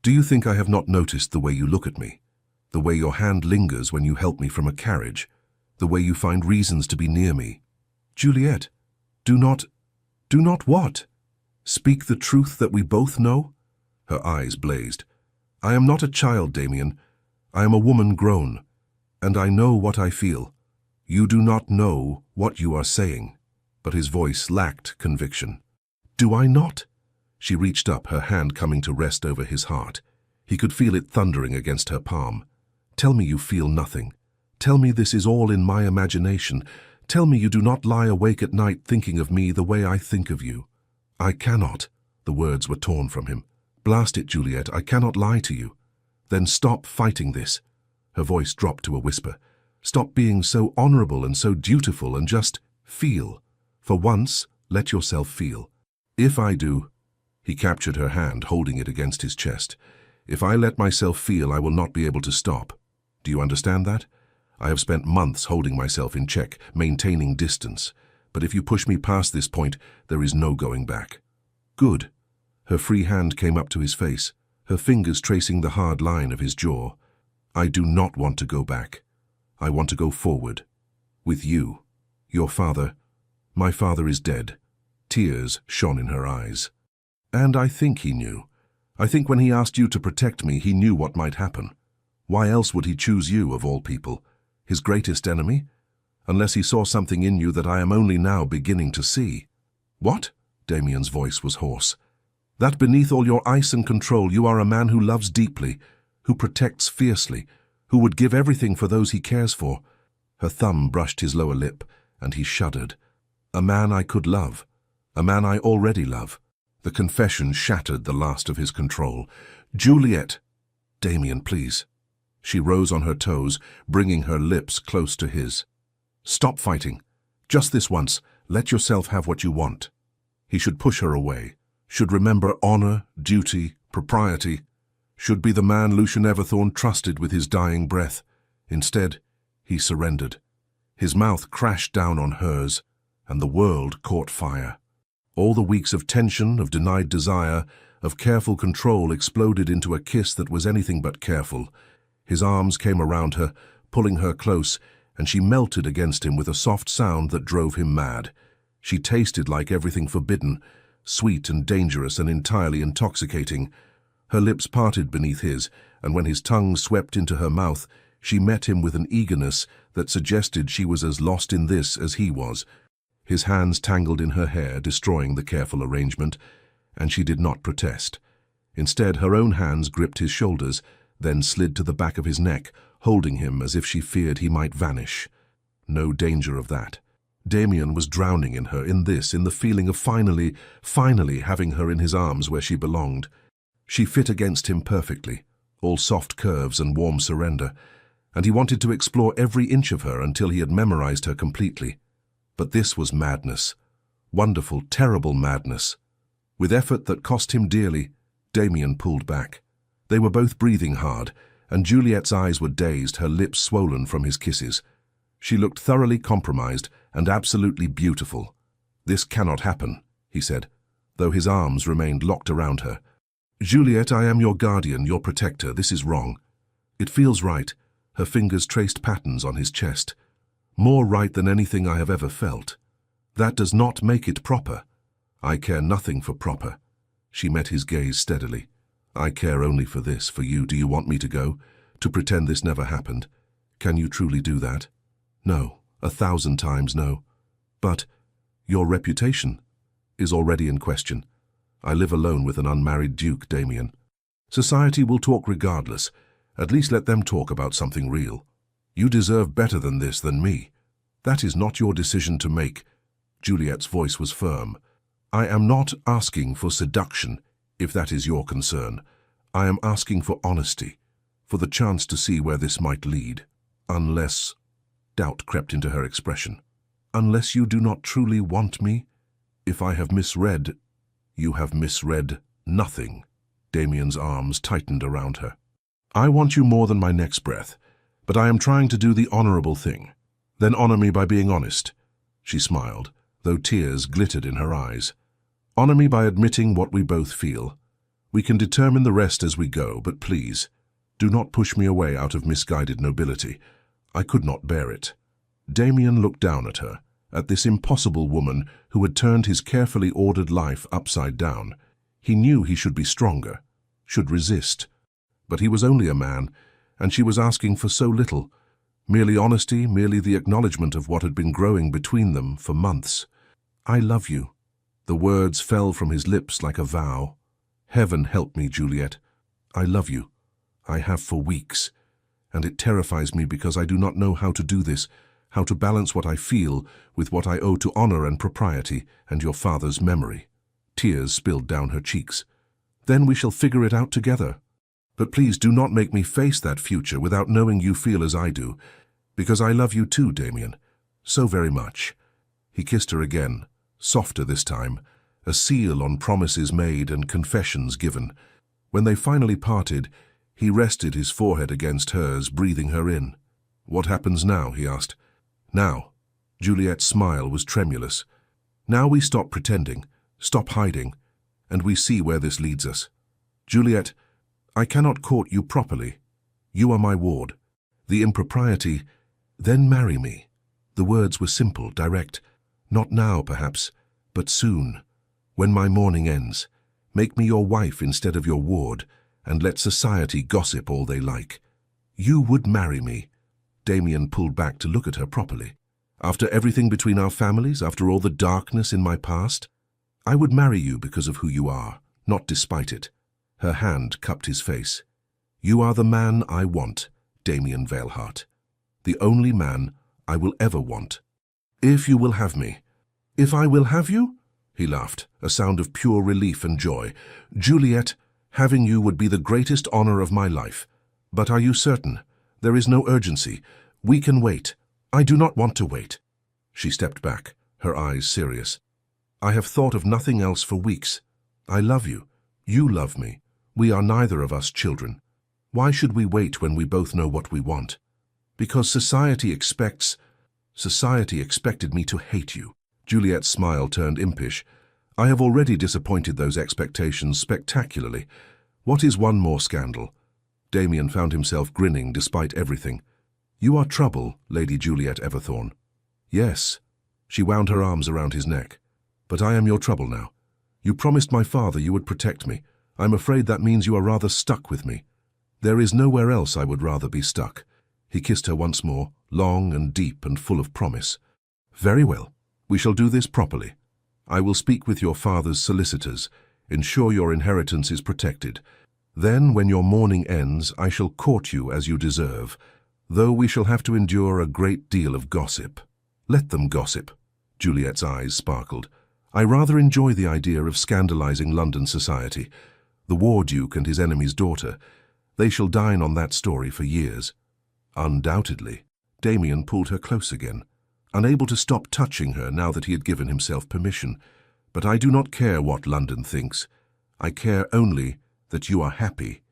Do you think I have not noticed the way you look at me? The way your hand lingers when you help me from a carriage? The way you find reasons to be near me?" "Juliet, do not what? Speak the truth that we both know?" Her eyes blazed. "I am not a child, Damien. I am a woman grown, and I know what I feel. You do not know what you are saying." But his voice lacked conviction. "Do I not?" She reached up, her hand coming to rest over his heart. He could feel it thundering against her palm. "Tell me you feel nothing. Tell me this is all in my imagination. Tell me you do not lie awake at night thinking of me the way I think of you." "I cannot." The words were torn from him. "Blast it, Juliet, I cannot lie to you." "Then stop fighting this." Her voice dropped to a whisper. "Stop being so honorable and so dutiful and just feel. For once, let yourself feel. If I do—" He captured her hand, holding it against his chest. "If I let myself feel, I will not be able to stop. Do you understand that? I have spent months holding myself in check, maintaining distance. But if you push me past this point, there is no going back." "Good." Her free hand came up to his face, her fingers tracing the hard line of his jaw. "I do not want to go back. I want to go forward. With you. Your father. My father is dead." Tears shone in her eyes. "And I think he knew. I think when he asked you to protect me, he knew what might happen. Why else would he choose you, of all people? His greatest enemy? Unless he saw something in you that I am only now beginning to see." "What?" Damien's voice was hoarse. "That beneath all your ice and control, you are a man who loves deeply, who protects fiercely, who would give everything for those he cares for." Her thumb brushed his lower lip, and he shuddered. "A man I could love. A man I already love. The confession shattered the last of his control. "Juliet!" "Damien, please." She rose on her toes, bringing her lips close to his. "Stop fighting. Just this once, let yourself have what you want." He should push her away, should remember honor, duty, propriety, should be the man Lucian Everthorne trusted with his dying breath. Instead, he surrendered. His mouth crashed down on hers, and the world caught fire. All the weeks of tension, of denied desire, of careful control exploded into a kiss that was anything but careful. His arms came around her, pulling her close, and she melted against him with a soft sound that drove him mad. She tasted like everything forbidden, sweet and dangerous and entirely intoxicating. Her lips parted beneath his, and when his tongue swept into her mouth, she met him with an eagerness that suggested she was as lost in this as he was. His hands tangled in her hair, destroying the careful arrangement, and she did not protest. Instead, her own hands gripped his shoulders, then slid to the back of his neck, holding him as if she feared he might vanish. No danger of that. Damien was drowning in her, in the feeling of finally having her in his arms where she belonged. She fit against him perfectly, all soft curves and warm surrender, and he wanted to explore every inch of her until he had memorized her completely. But this was madness. Wonderful, terrible madness. With effort that cost him dearly, Damien pulled back. They were both breathing hard, and Juliet's eyes were dazed, her lips swollen from his kisses. She looked thoroughly compromised and absolutely beautiful. "This cannot happen," he said, though his arms remained locked around her. "Juliet, I am your guardian, your protector. This is wrong." "It feels right." Her fingers traced patterns on his chest. "More right than anything I have ever felt. That does not make it proper." "I care nothing for proper." She met his gaze steadily. "I care only for this, for you. Do you want me to go? To pretend this never happened? Can you truly do that?" "No, 1,000 times no." "But your reputation is already in question. I live alone with an unmarried duke, Damien. Society will talk regardless. At least let them talk about something real. You deserve better than this, than me. That is not your decision to make." Juliet's voice was firm. "I am not asking for seduction, if that is your concern. I am asking for honesty, for the chance to see where this might lead. Unless—" doubt crept into her expression. "Unless you do not truly want me? If I have misread—" "You have misread nothing." Damien's arms tightened around her. "I want you more than my next breath, but I am trying to do the honorable thing. Then honor me by being honest." She smiled, though tears glittered in her eyes. "Honor me by admitting what we both feel. We can determine the rest as we go, but please, do not push me away out of misguided nobility. I could not bear it." Damien looked down at her, at this impossible woman who had turned his carefully ordered life upside down. He knew he should be stronger, should resist. But he was only a man, and she was asking for so little. Merely honesty, merely the acknowledgement of what had been growing between them for months. "I love you." The words fell from his lips like a vow. "Heaven help me, Juliet. I love you. I have for weeks. And it terrifies me because I do not know how to do this, how to balance what I feel with what I owe to honor and propriety and your father's memory." Tears spilled down her cheeks. "Then we shall figure it out together. But please do not make me face that future without knowing you feel as I do, because I love you too, Damien. So very much." He kissed her again, softer this time, a seal on promises made and confessions given. When they finally parted, he rested his forehead against hers, breathing her in. "What happens now?" he asked. "Now." Juliet's smile was tremulous. "Now we stop pretending, stop hiding, and we see where this leads us. Juliet, I cannot court you properly. You are my ward. The impropriety, then marry me." The words were simple, direct. "Not now, perhaps, but soon. When my mourning ends, make me your wife instead of your ward, and let society gossip all they like." "You would marry me?" Damien pulled back to look at her properly. "After everything between our families, after all the darkness in my past? I would marry you because of who you are, not despite it." Her hand cupped his face. "You are the man I want, Damien Veilhart. The only man I will ever want. If you will have me." "If I will have you?" he laughed, a sound of pure relief and joy. "Juliet, having you would be the greatest honor of my life. But are you certain? There is no urgency. We can wait. I do not want to wait." She stepped back, her eyes serious. "I have thought of nothing else for weeks. I love you. You love me. We are neither of us children. Why should we wait when we both know what we want? Because society expected me to hate you." Juliet's smile turned impish. "I have already disappointed those expectations spectacularly. What is one more scandal?" Damien found himself grinning despite everything. "You are trouble, Lady Juliet Everthorne." "Yes." She wound her arms around his neck. "But I am your trouble now. You promised my father you would protect me. I'm afraid that means you are rather stuck with me." "There is nowhere else I would rather be stuck." He kissed her once more, long and deep and full of promise. "Very well. We shall do this properly. I will speak with your father's solicitors, ensure your inheritance is protected. Then, when your mourning ends, I shall court you as you deserve, though we shall have to endure a great deal of gossip." "Let them gossip." Juliet's eyes sparkled. "I rather enjoy the idea of scandalizing London society. The War Duke and his enemy's daughter. They shall dine on that story for years." "Undoubtedly." Damien pulled her close again, unable to stop touching her now that he had given himself permission. "But I do not care what London thinks. I care only that you are happy,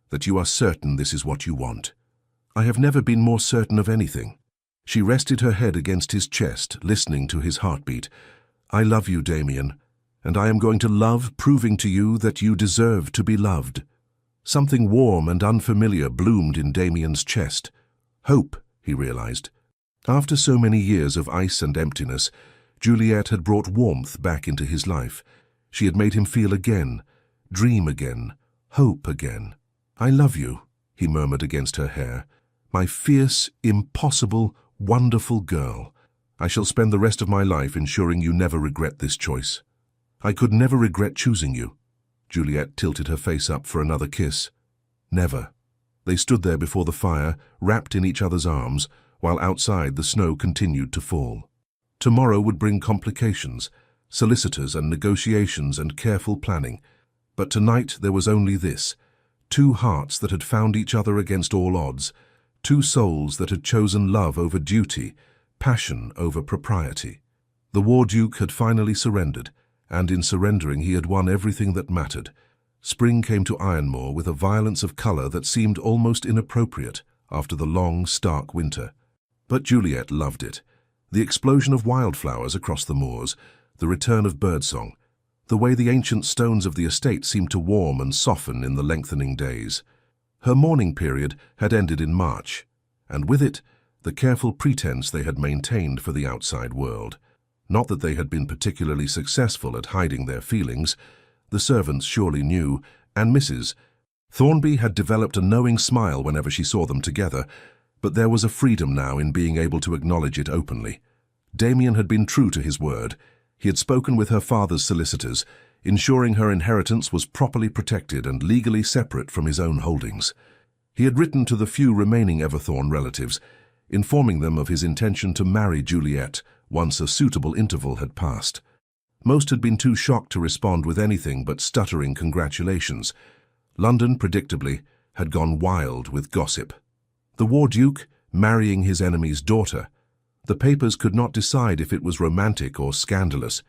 that you are certain this is what you want." "I have never been more certain of anything." She rested her head against his chest, listening to his heartbeat. "I love you, Damien, and I am going to love proving to you that you deserve to be loved." Something warm and unfamiliar bloomed in Damien's chest. Hope, he realized. After so many years of ice and emptiness, Juliet had brought warmth back into his life. She had made him feel again, dream again, hope again. "I love you," he murmured against her hair. "My fierce, impossible, wonderful girl. I shall spend the rest of my life ensuring you never regret this choice." "I could never regret choosing you." Juliet tilted her face up for another kiss. "Never." They stood there before the fire, wrapped in each other's arms, while outside the snow continued to fall. Tomorrow would bring complications, solicitors and negotiations and careful planning. But tonight there was only this: two hearts that had found each other against all odds, two souls that had chosen love over duty, passion over propriety. The War Duke had finally surrendered, and in surrendering he had won everything that mattered. Spring came to Ironmore with a violence of color that seemed almost inappropriate after the long, stark winter. But Juliet loved it. The explosion of wildflowers across the moors, the return of birdsong, the way the ancient stones of the estate seemed to warm and soften in the lengthening days. Her mourning period had ended in March, and with it, the careful pretense they had maintained for the outside world. Not that they had been particularly successful at hiding their feelings. The servants surely knew, and Mrs. Thornby had developed a knowing smile whenever she saw them together, but there was a freedom now in being able to acknowledge it openly. Damien had been true to his word. He had spoken with her father's solicitors, ensuring her inheritance was properly protected and legally separate from his own holdings. He had written to the few remaining Everthorne relatives, informing them of his intention to marry Juliet once a suitable interval had passed. Most had been too shocked to respond with anything but stuttering congratulations. London, predictably, had gone wild with gossip. The War Duke marrying his enemy's daughter. The papers could not decide if it was romantic or scandalous.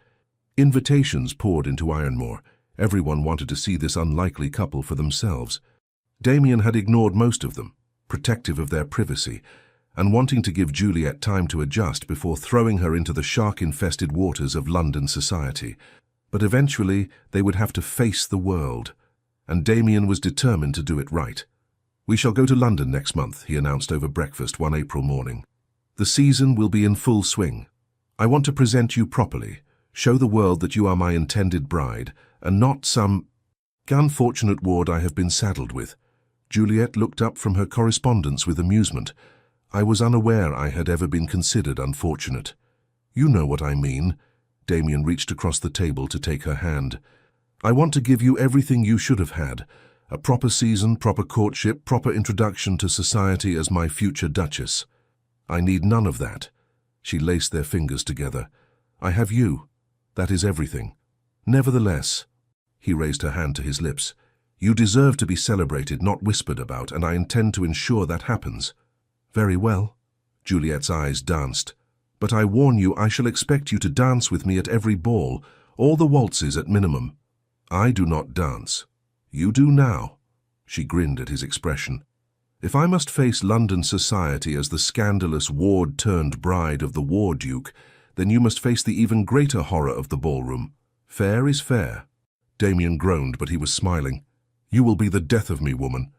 Invitations poured into Ironmore. Everyone wanted to see this unlikely couple for themselves. Damien had ignored most of them, protective of their privacy, and wanting to give Juliet time to adjust before throwing her into the shark-infested waters of London society. But eventually they would have to face the world, and Damien was determined to do it right. "We shall go to London next month," he announced over breakfast one April morning. "The season will be in full swing. I want to present you properly, show the world that you are my intended bride, and not some unfortunate ward I have been saddled with." Juliet looked up from her correspondence with amusement. "I was unaware I had ever been considered unfortunate." "You know what I mean." Damien reached across the table to take her hand. "I want to give you everything you should have had. A proper season, proper courtship, proper introduction to society as my future duchess. I need none of that." She laced their fingers together. "I have you. That is everything. Nevertheless, he raised her hand to his lips, you deserve to be celebrated, not whispered about, and I intend to ensure that happens. Very well. Juliet's eyes danced. But I warn you, I shall expect you to dance with me at every ball, all the waltzes at minimum. I do not dance. You do now. She grinned at his expression. If I must face London society as the scandalous ward-turned-bride of the War Duke, then you must face the even greater horror of the ballroom. Fair is fair. Damien groaned, but he was smiling. You will be the death of me, woman.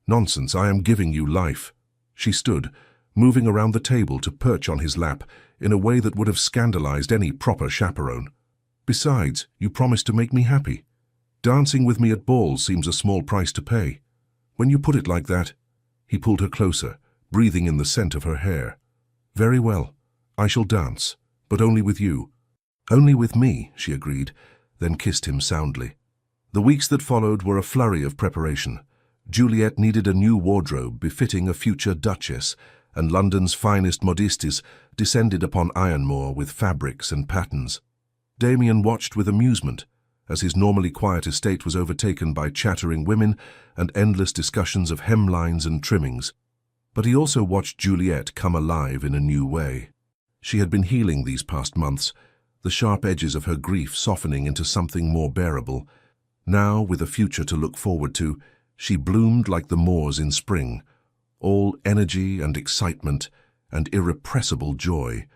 Nonsense, I am giving you life. She stood, moving around the table to perch on his lap in a way that would have scandalized any proper chaperone. Besides, you promised to make me happy. Dancing with me at balls seems a small price to pay. When you put it like that, he pulled her closer, breathing in the scent of her hair. Very well, I shall dance, but only with you. Only with me, she agreed, then kissed him soundly. The weeks that followed were a flurry of preparation. Juliet needed a new wardrobe befitting a future duchess, and London's finest modistes descended upon Ironmore with fabrics and patterns. Damien watched with amusement, as his normally quiet estate was overtaken by chattering women and endless discussions of hemlines and trimmings. But he also watched Juliet come alive in a new way. She had been healing these past months, the sharp edges of her grief softening into something more bearable. Now, with a future to look forward to, she bloomed like the moors in spring, all energy and excitement and irrepressible joy.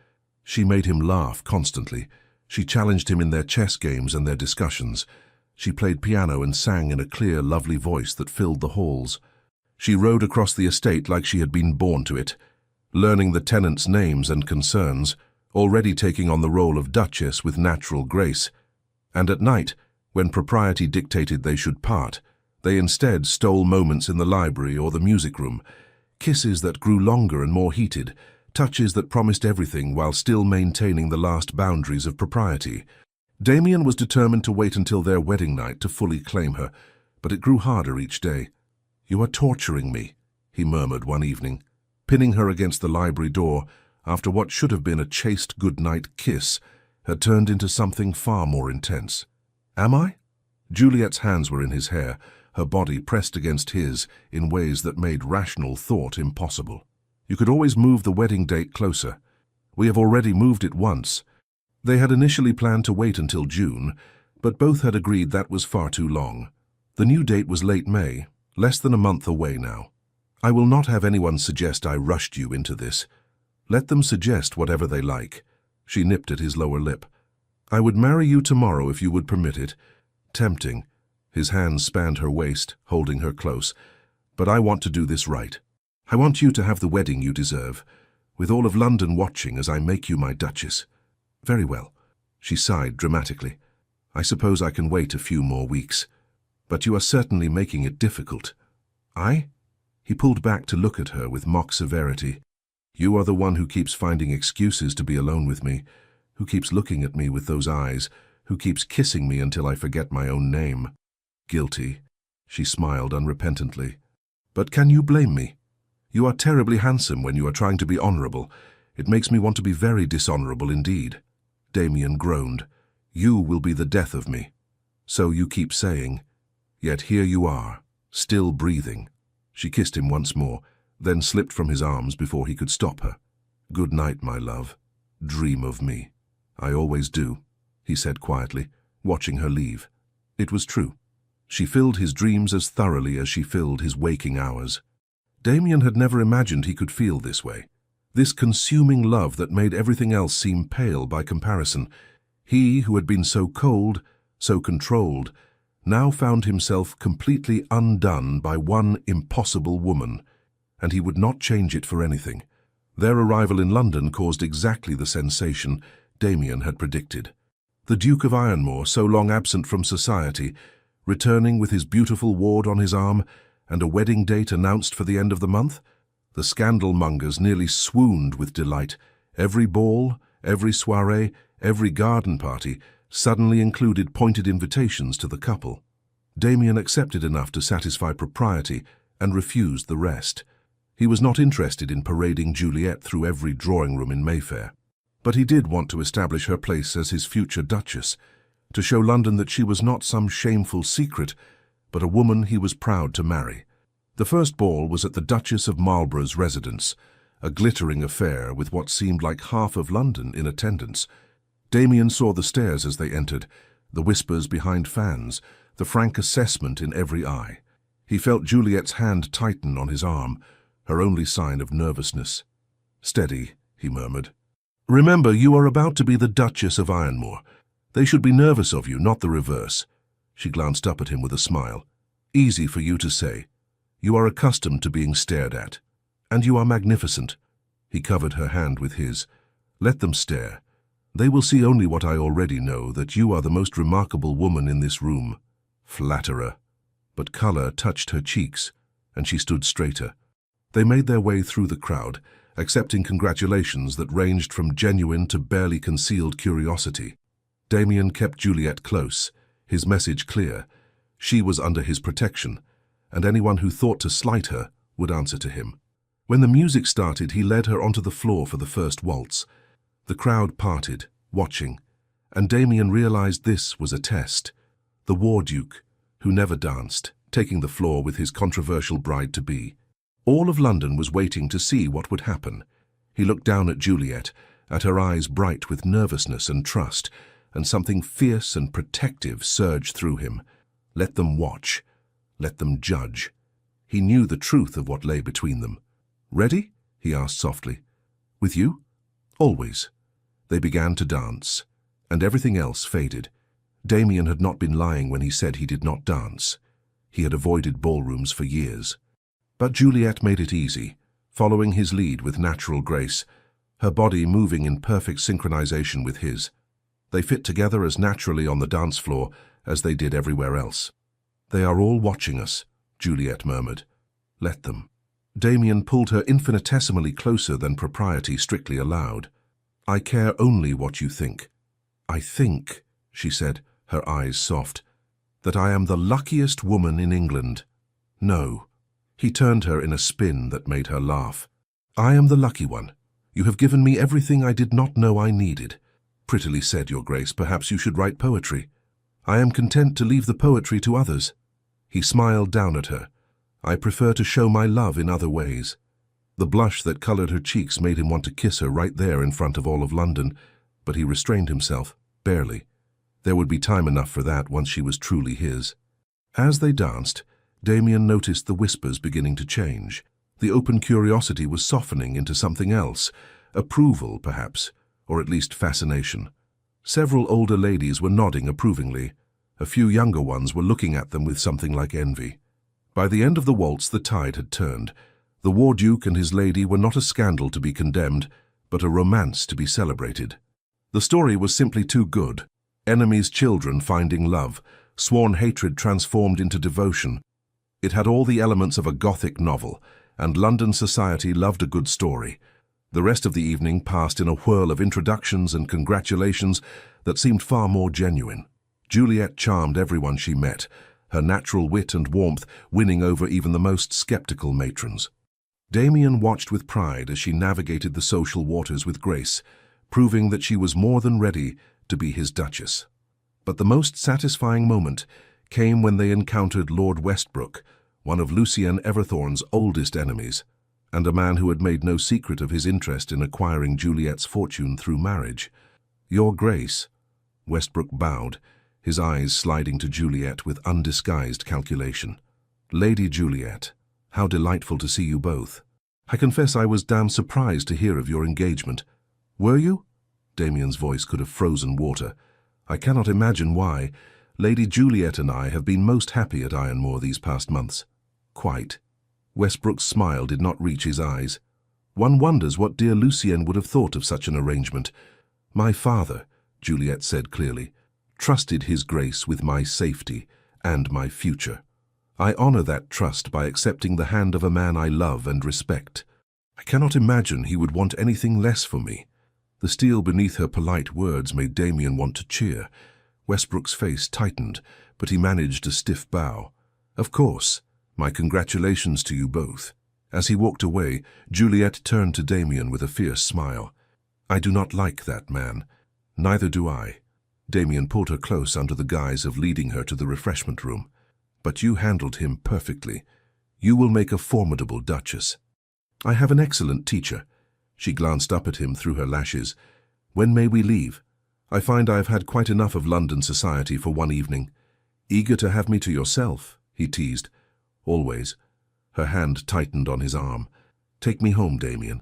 She made him laugh constantly. She challenged him in their chess games and their discussions. She played piano and sang in a clear, lovely voice that filled the halls. She rode across the estate like she had been born to it, learning the tenants' names and concerns, already taking on the role of duchess with natural grace. And at night, when propriety dictated they should part, they instead stole moments in the library or the music room, kisses that grew longer and more heated, touches that promised everything while still maintaining the last boundaries of propriety. Damien was determined to wait until their wedding night to fully claim her, but it grew harder each day. You are torturing me, he murmured one evening, pinning her against the library door after what should have been a chaste good-night kiss had turned into something far more intense. Am I? Juliet's hands were in his hair, her body pressed against his in ways that made rational thought impossible. You could always move the wedding date closer. We have already moved it once. They had initially planned to wait until June, but both had agreed that was far too long. The new date was late May, less than a month away now. I will not have anyone suggest I rushed you into this. Let them suggest whatever they like. She nipped at his lower lip. I would marry you tomorrow if you would permit it. Tempting. His hands spanned her waist, holding her close. But I want to do this right. I want you to have the wedding you deserve, with all of London watching as I make you my duchess. Very well. She sighed dramatically. I suppose I can wait a few more weeks. But you are certainly making it difficult. I? He pulled back to look at her with mock severity. You are the one who keeps finding excuses to be alone with me, who keeps looking at me with those eyes, who keeps kissing me until I forget my own name. Guilty. She smiled unrepentantly. But can you blame me? You are terribly handsome when you are trying to be honorable. It makes me want to be very dishonorable indeed. Damien groaned. You will be the death of me. So you keep saying. Yet here you are, still breathing. She kissed him once more, then slipped from his arms before he could stop her. Good night, my love. Dream of me. I always do, he said quietly, watching her leave. It was true. She filled his dreams as thoroughly as she filled his waking hours. Damien had never imagined he could feel this way. This consuming love that made everything else seem pale by comparison. He, who had been so cold, so controlled, now found himself completely undone by one impossible woman, and he would not change it for anything. Their arrival in London caused exactly the sensation Damien had predicted. The Duke of Ironmore, so long absent from society, returning with his beautiful ward on his arm and a wedding date announced for the end of the month. The scandal-mongers nearly swooned with delight. Every ball, every soirée, every garden party suddenly included pointed invitations to the couple. Damien accepted enough to satisfy propriety and refused the rest. He was not interested in parading Juliet through every drawing-room in Mayfair. But he did want to establish her place as his future duchess. to show London that she was not some shameful secret, but a woman he was proud to marry. The first ball was at the Duchess of Marlborough's residence, a glittering affair with what seemed like half of London in attendance. Damien saw the stares as they entered, the whispers behind fans, the frank assessment in every eye. He felt Juliet's hand tighten on his arm, her only sign of nervousness. "Steady," he murmured. "Remember, you are about to be the Duchess of Ironmore. They should be nervous of you, not the reverse." She glanced up at him with a smile. "Easy for you to say. You are accustomed to being stared at. And you are magnificent." He covered her hand with his. "Let them stare. They will see only what I already know, that you are the most remarkable woman in this room." Flatterer. But color touched her cheeks, and she stood straighter. They made their way through the crowd, accepting congratulations that ranged from genuine to barely concealed curiosity. Damien kept Juliet close, his message clear. She was under his protection, and anyone who thought to slight her would answer to him. When the music started, he led her onto the floor for the first waltz. The crowd parted, watching, and Damien realized this was a test. The War Duke, who never danced, taking the floor with his controversial bride-to-be. All of London was waiting to see what would happen. He looked down at Juliet, at her eyes bright with nervousness and trust, and something fierce and protective surged through him. Let them watch. Let them judge. He knew the truth of what lay between them. "Ready?" he asked softly. "With you?" "Always." They began to dance, and everything else faded. Damien had not been lying when he said he did not dance. He had avoided ballrooms for years. But Juliet made it easy, following his lead with natural grace, her body moving in perfect synchronization with his. They fit together as naturally on the dance floor as they did everywhere else. "They are all watching us," Juliet murmured. "Let them." Damien pulled her infinitesimally closer than propriety strictly allowed. "I care only what you think." "I think," she said, her eyes soft, "that I am the luckiest woman in England." "No." He turned her in a spin that made her laugh. "I am the lucky one. You have given me everything I did not know I needed." "Prettily said, Your Grace. Perhaps you should write poetry." "I am content to leave the poetry to others." He smiled down at her. "I prefer to show my love in other ways." The blush that colored her cheeks made him want to kiss her right there in front of all of London, but he restrained himself, barely. There would be time enough for that once she was truly his. As they danced, Damien noticed the whispers beginning to change. The open curiosity was softening into something else, approval, perhaps, or at least fascination. Several older ladies were nodding approvingly. A few younger ones were looking at them with something like envy. By the end of the waltz, the tide had turned. The War Duke and his lady were not a scandal to be condemned, but a romance to be celebrated. The story was simply too good. Enemies' children finding love, sworn hatred transformed into devotion. It had all the elements of a Gothic novel, and London society loved a good story. The rest of the evening passed in a whirl of introductions and congratulations that seemed far more genuine. Juliet charmed everyone she met, her natural wit and warmth winning over even the most skeptical matrons. Damien watched with pride as she navigated the social waters with grace, proving that she was more than ready to be his Duchess. But the most satisfying moment came when they encountered Lord Westbrook, one of Lucien Everthorne's oldest enemies, and a man who had made no secret of his interest in acquiring Juliet's fortune through marriage. "Your Grace." Westbrook bowed, his eyes sliding to Juliet with undisguised calculation. "Lady Juliet, how delightful to see you both. I confess I was damn surprised to hear of your engagement." "Were you?" Damien's voice could have frozen water. "I cannot imagine why. Lady Juliet and I have been most happy at Ironmore these past months." "Quite." Westbrook's smile did not reach his eyes. "One wonders what dear Lucien would have thought of such an arrangement." "My father," Juliet said clearly, "trusted his grace with my safety and my future. I honor that trust by accepting the hand of a man I love and respect. I cannot imagine he would want anything less for me." The steel beneath her polite words made Damien want to cheer. Westbrook's face tightened, but he managed a stiff bow. "Of course. My congratulations to you both." As he walked away, Juliet turned to Damien with a fierce smile. "I do not like that man." "Neither do I." Damien pulled her close under the guise of leading her to the refreshment room. "But you handled him perfectly. You will make a formidable duchess." "I have an excellent teacher." She glanced up at him through her lashes. "When may we leave? I find I have had quite enough of London society for one evening." "Eager to have me to yourself?" he teased. "Always." Her hand tightened on his arm. "Take me home, Damien.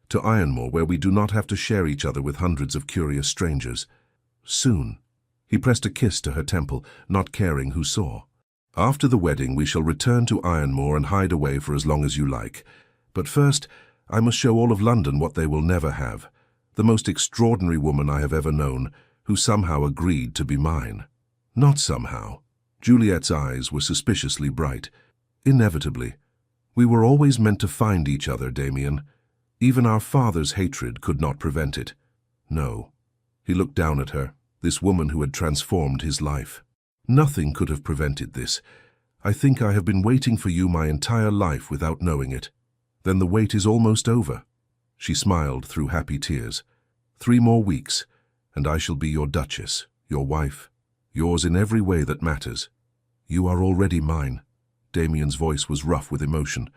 To Ironmore, where we do not have to share each other with hundreds of curious strangers. Soon." He pressed a kiss to her temple, not caring who saw. "After the wedding, we shall return to Ironmore and hide away for as long as you like. But first, I must show all of London what they will never have. The most extraordinary woman I have ever known, who somehow agreed to be mine." "Not somehow." Juliet's eyes were suspiciously bright. "Inevitably. We were always meant to find each other, Damien. Even our father's hatred could not prevent it." "No." He looked down at her, this woman who had transformed his life. "Nothing could have prevented this. I think I have been waiting for you my entire life without knowing it." "Then the wait is almost over." She smiled through happy tears. 3 more weeks, and I shall be your duchess, your wife, yours in every way that matters. You are already mine." Damien's voice was rough with emotion.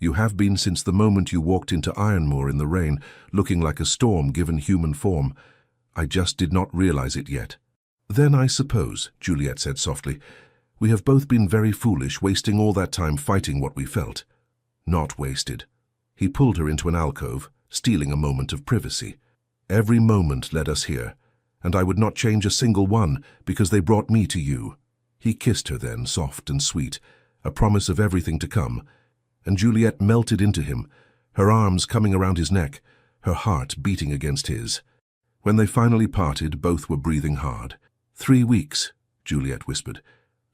"You have been since the moment you walked into Ironmore in the rain, looking like a storm given human form. I just did not realize it yet." "Then I suppose," Juliet said softly, "we have both been very foolish, wasting all that time fighting what we felt." "Not wasted." He pulled her into an alcove, stealing a moment of privacy. "Every moment led us here, and I would not change a single one, because they brought me to you." He kissed her then, soft and sweet, a promise of everything to come, and Juliet melted into him, her arms coming around his neck, her heart beating against his. When they finally parted, both were breathing hard. 3 weeks, Juliet whispered.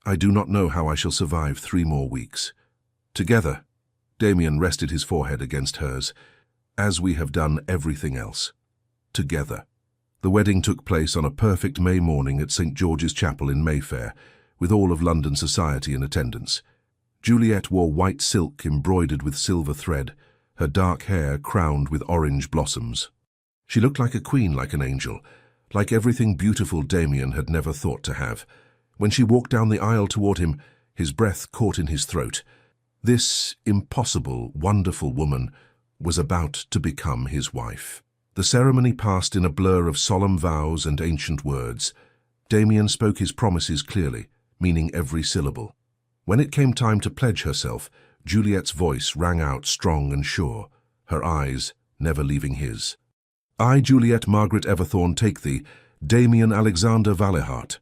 "I do not know how I shall survive 3 more weeks." "Together," Damien rested his forehead against hers, "as we have done everything else. Together." The wedding took place on a perfect May morning at St. George's Chapel in Mayfair, with all of London society in attendance. Juliet wore white silk embroidered with silver thread, her dark hair crowned with orange blossoms. She looked like a queen, like an angel, like everything beautiful Damien had never thought to have. When she walked down the aisle toward him, his breath caught in his throat. This impossible, wonderful woman was about to become his wife. The ceremony passed in a blur of solemn vows and ancient words. Damien spoke his promises clearly, meaning every syllable. When it came time to pledge herself, Juliet's voice rang out strong and sure, her eyes never leaving his. "I, Juliet Margaret Everthorne, take thee, Damien Alexander Valehart."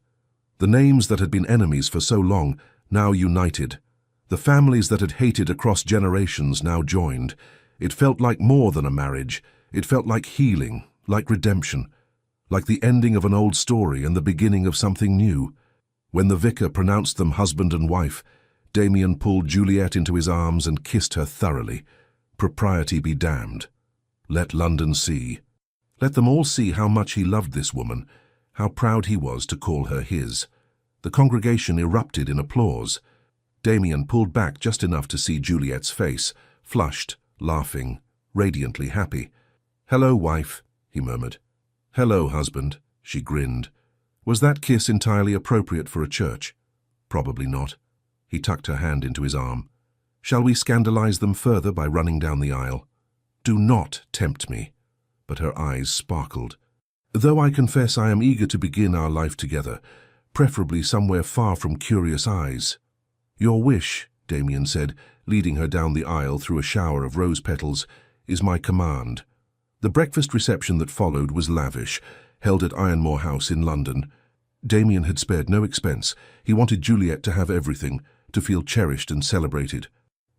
The names that had been enemies for so long, now united. The families that had hated across generations now joined. It felt like more than a marriage. It felt like healing, like redemption, like the ending of an old story and the beginning of something new. When the vicar pronounced them husband and wife, Damien pulled Juliet into his arms and kissed her thoroughly. Propriety be damned. Let London see. Let them all see how much he loved this woman, how proud he was to call her his. The congregation erupted in applause. Damien pulled back just enough to see Juliet's face, flushed, laughing, radiantly happy. "Hello, wife," he murmured. "Hello, husband," she grinned. Was that kiss entirely appropriate for a church? Probably not. He tucked her hand into his arm. "Shall we scandalize them further by running down the aisle?" "Do not tempt me." But her eyes sparkled. "Though I confess I am eager to begin our life together, preferably somewhere far from curious eyes." "Your wish," Damien said, leading her down the aisle through a shower of rose petals, "is my command." The breakfast reception that followed was lavish, held at Ironmore House in London. Damien had spared no expense. He wanted Juliet to have everything, to feel cherished and celebrated.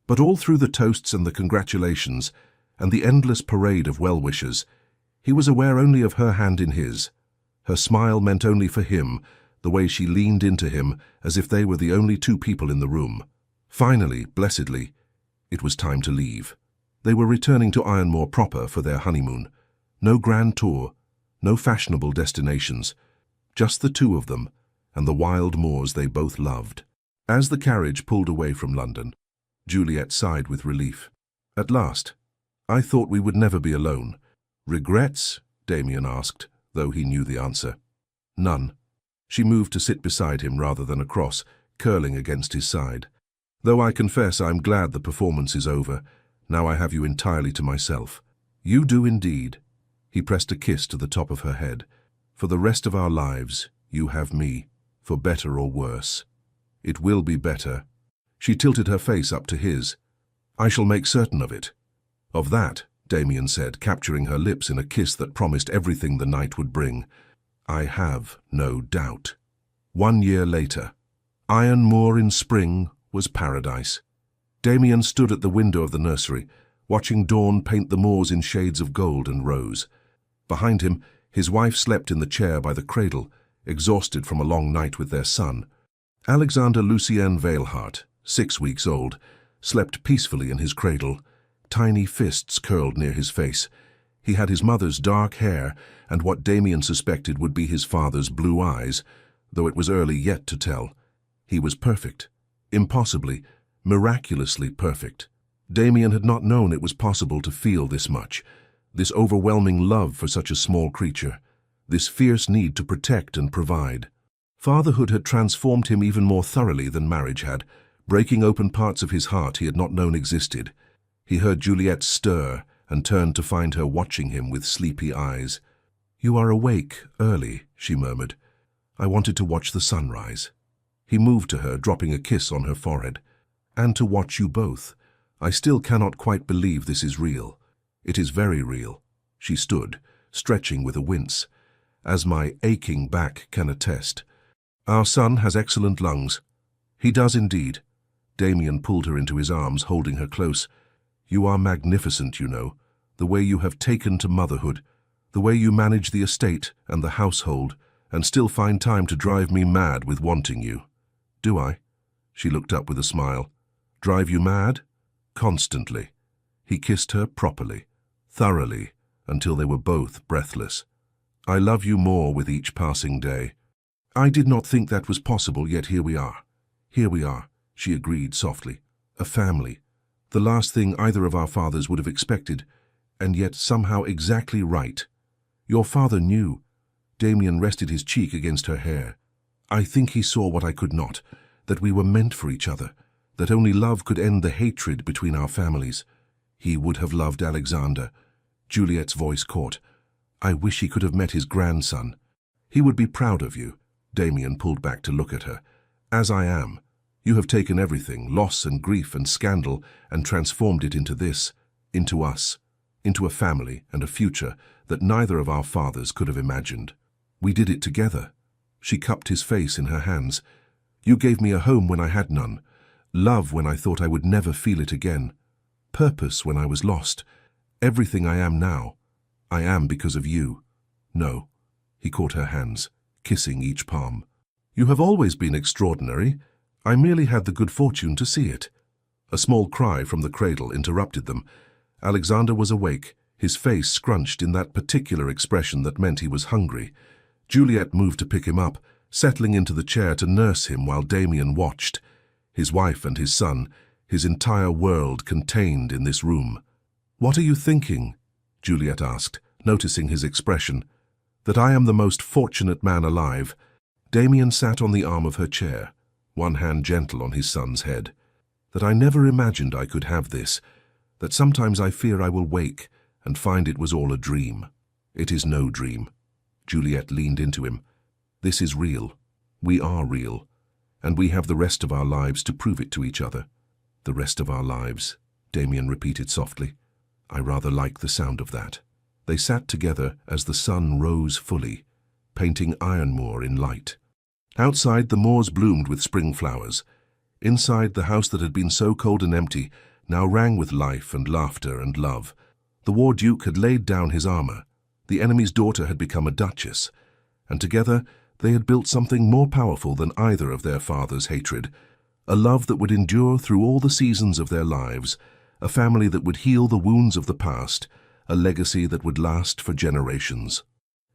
But all through the toasts and the congratulations, and the endless parade of well-wishers, he was aware only of her hand in his. Her smile meant only for him, the way she leaned into him as if they were the only 2 people in the room. Finally, blessedly, it was time to leave. They were returning to Ironmore proper for their honeymoon. No grand tour, no fashionable destinations, just the 2 of them and the wild moors they both loved. As the carriage pulled away from London, Juliet sighed with relief. "At last. I thought we would never be alone." "Regrets?" Damien asked, though he knew the answer. "None." She moved to sit beside him rather than across, curling against his side. Though I confess I'm glad the performance is over. Now I have you entirely to myself. You do indeed. He pressed a kiss to the top of her head. For the rest of our lives, you have me, for better or worse. It will be better. She tilted her face up to his. I shall make certain of it. Of that, Damien said, capturing her lips in a kiss that promised everything the night would bring. I have no doubt. 1 year later. Iron Moor in spring was paradise. Damien stood at the window of the nursery, watching dawn paint the moors in shades of gold and rose. Behind him, his wife slept in the chair by the cradle, exhausted from a long night with their son. Alexander Lucien Veilhart, 6 weeks old, slept peacefully in his cradle. Tiny fists curled near his face. He had his mother's dark hair and what Damien suspected would be his father's blue eyes, though it was early yet to tell. He was perfect. Impossibly, miraculously perfect. Damien had not known it was possible to feel this much, this overwhelming love for such a small creature, this fierce need to protect and provide. Fatherhood had transformed him even more thoroughly than marriage had, breaking open parts of his heart he had not known existed. He heard Juliet stir and turned to find her watching him with sleepy eyes. You are awake early, she murmured. I wanted to watch the sunrise. He moved to her, dropping a kiss on her forehead. And to watch you both. I still cannot quite believe this is real. It is very real. She stood, stretching with a wince, as my aching back can attest. Our son has excellent lungs. He does indeed. Damien pulled her into his arms, holding her close. You are magnificent, you know, the way you have taken to motherhood, the way you manage the estate and the household, and still find time to drive me mad with wanting you. Do I? She looked up with a smile. Drive you mad? Constantly. He kissed her properly, thoroughly, until they were both breathless. I love you more with each passing day. I did not think that was possible, yet here we are. Here we are, she agreed softly. A family. The last thing either of our fathers would have expected, and yet somehow exactly right. Your father knew. Damien rested his cheek against her hair. I think he saw what I could not, that we were meant for each other, that only love could end the hatred between our families. He would have loved Alexander. Juliet's voice caught. I wish he could have met his grandson. He would be proud of you. Damien pulled back to look at her. As I am. You have taken everything, loss and grief and scandal, and transformed it into this, into us, into a family and a future that neither of our fathers could have imagined. We did it together. She cupped his face in her hands. You gave me a home when I had none, love when I thought I would never feel it again, purpose when I was lost. Everything I am now, I am because of you. No. He caught her hands, kissing each palm. You have always been extraordinary. I merely had the good fortune to see it. A small cry from the cradle interrupted them. Alexander was awake, his face scrunched in that particular expression that meant he was hungry. Juliet moved to pick him up, settling into the chair to nurse him while Damien watched. His wife and his son, his entire world contained in this room. What are you thinking? Juliet asked, noticing his expression. That I am the most fortunate man alive. Damien sat on the arm of her chair, one hand gentle on his son's head. That I never imagined I could have this, that sometimes I fear I will wake and find it was all a dream. It is no dream. Juliet leaned into him. This is real. We are real. And we have the rest of our lives to prove it to each other. The rest of our lives, Damien repeated softly. I rather like the sound of that. They sat together as the sun rose fully, painting Ironmoor in light. Outside, the moors bloomed with spring flowers. Inside, the house that had been so cold and empty now rang with life and laughter and love. The war duke had laid down his armor. The enemy's daughter had become a duchess, and together they had built something more powerful than either of their father's hatred, a love that would endure through all the seasons of their lives, a family that would heal the wounds of the past, a legacy that would last for generations.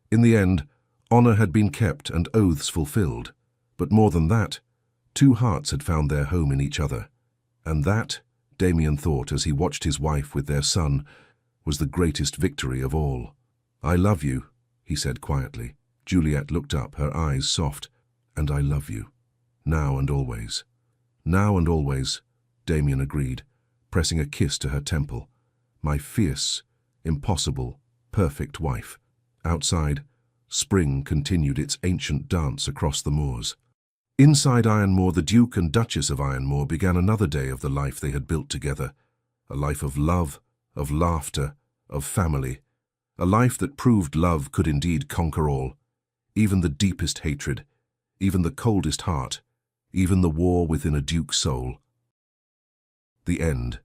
In the end, honor had been kept and oaths fulfilled, but more than that, two hearts had found their home in each other, and that, Damien thought as he watched his wife with their son, was the greatest victory of all. I love you, he said quietly. Juliet looked up, her eyes soft. And I love you. Now and always. Now and always, Damien agreed, pressing a kiss to her temple. My fierce, impossible, perfect wife. Outside, spring continued its ancient dance across the moors. Inside Ironmore, the Duke and Duchess of Ironmore began another day of the life they had built together. A life of love, of laughter, of family. A life that proved love could indeed conquer all. Even the deepest hatred, even the coldest heart, even the war within a duke's soul. The end.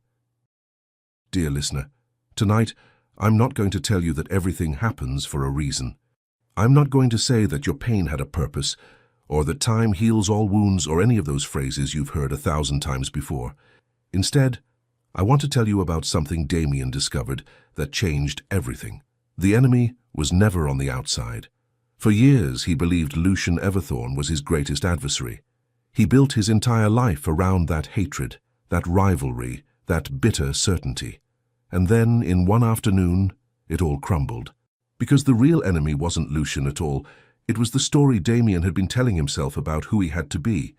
Dear listener, tonight I'm not going to tell you that everything happens for a reason. I'm not going to say that your pain had a purpose, or that time heals all wounds, or any of those phrases you've heard 1,000 times before. Instead, I want to tell you about something Damien discovered that changed everything. The enemy was never on the outside. For years he believed Lucian Everthorn was his greatest adversary. He built his entire life around that hatred, that rivalry, that bitter certainty. And then, in one afternoon, it all crumbled. Because the real enemy wasn't Lucian at all, it was the story Damien had been telling himself about who he had to be.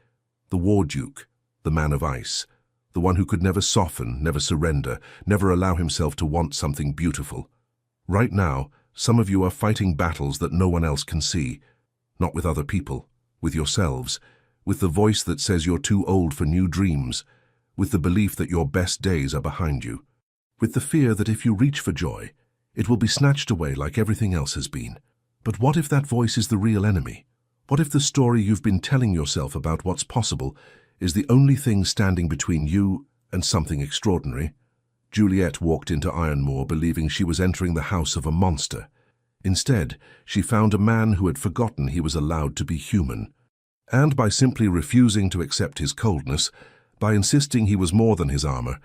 The War Duke, the man of ice, the one who could never soften, never surrender, never allow himself to want something beautiful. Right now, some of you are fighting battles that no one else can see. Not with other people, with yourselves, with the voice that says you're too old for new dreams, with the belief that your best days are behind you, with the fear that if you reach for joy, it will be snatched away like everything else has been. But what if that voice is the real enemy? What if the story you've been telling yourself about what's possible is the only thing standing between you and something extraordinary? Juliet walked into Ironmore believing she was entering the house of a monster. Instead, she found a man who had forgotten he was allowed to be human. And by simply refusing to accept his coldness, by insisting he was more than his armor,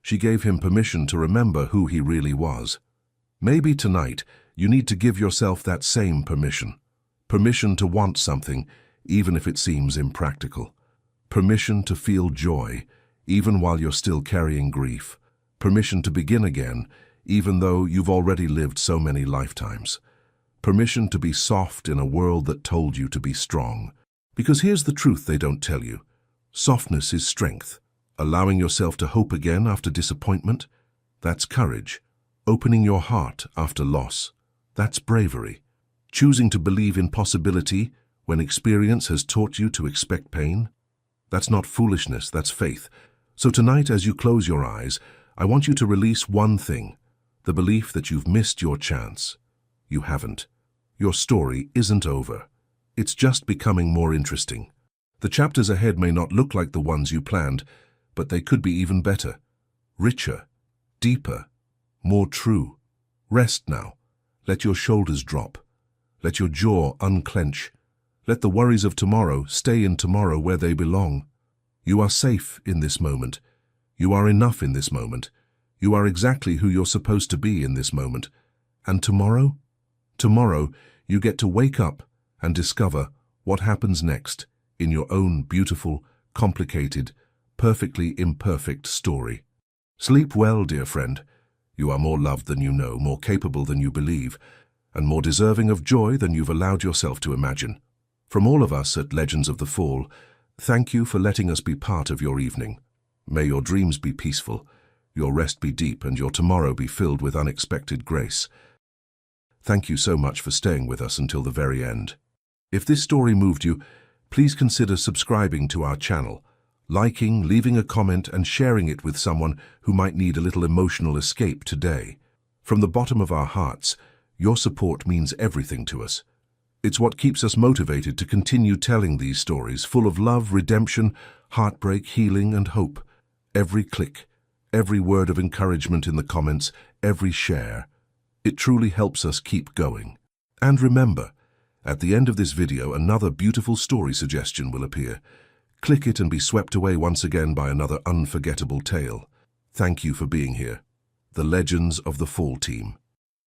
she gave him permission to remember who he really was. Maybe tonight you need to give yourself that same permission. Permission to want something, even if it seems impractical. Permission to feel joy, even while you're still carrying grief. Permission to begin again, even though you've already lived so many lifetimes. Permission to be soft in a world that told you to be strong. Because here's the truth they don't tell you. Softness is strength. Allowing yourself to hope again after disappointment, that's courage. Opening your heart after loss, that's bravery. Choosing to believe in possibility when experience has taught you to expect pain, that's not foolishness, that's faith. So tonight, as you close your eyes, I want you to release one thing, the belief that you've missed your chance. You haven't. Your story isn't over. It's just becoming more interesting. The chapters ahead may not look like the ones you planned, but they could be even better. Richer, deeper, more true. Rest now. Let your shoulders drop. Let your jaw unclench. Let the worries of tomorrow stay in tomorrow where they belong. You are safe in this moment. You are enough in this moment. You are exactly who you're supposed to be in this moment. And tomorrow? Tomorrow, you get to wake up and discover what happens next in your own beautiful, complicated, perfectly imperfect story. Sleep well, dear friend. You are more loved than you know, more capable than you believe, and more deserving of joy than you've allowed yourself to imagine. From all of us at Legends of the Fall, thank you for letting us be part of your evening. May your dreams be peaceful, your rest be deep, and your tomorrow be filled with unexpected grace. Thank you so much for staying with us until the very end. If this story moved you, please consider subscribing to our channel, liking, leaving a comment, and sharing it with someone who might need a little emotional escape today. From the bottom of our hearts, your support means everything to us. It's what keeps us motivated to continue telling these stories full of love, redemption, heartbreak, healing, and hope. Every click, every word of encouragement in the comments, every share. It truly helps us keep going. And remember, at the end of this video, another beautiful story suggestion will appear. Click it and be swept away once again by another unforgettable tale. Thank you for being here. The Legends of the Fall team.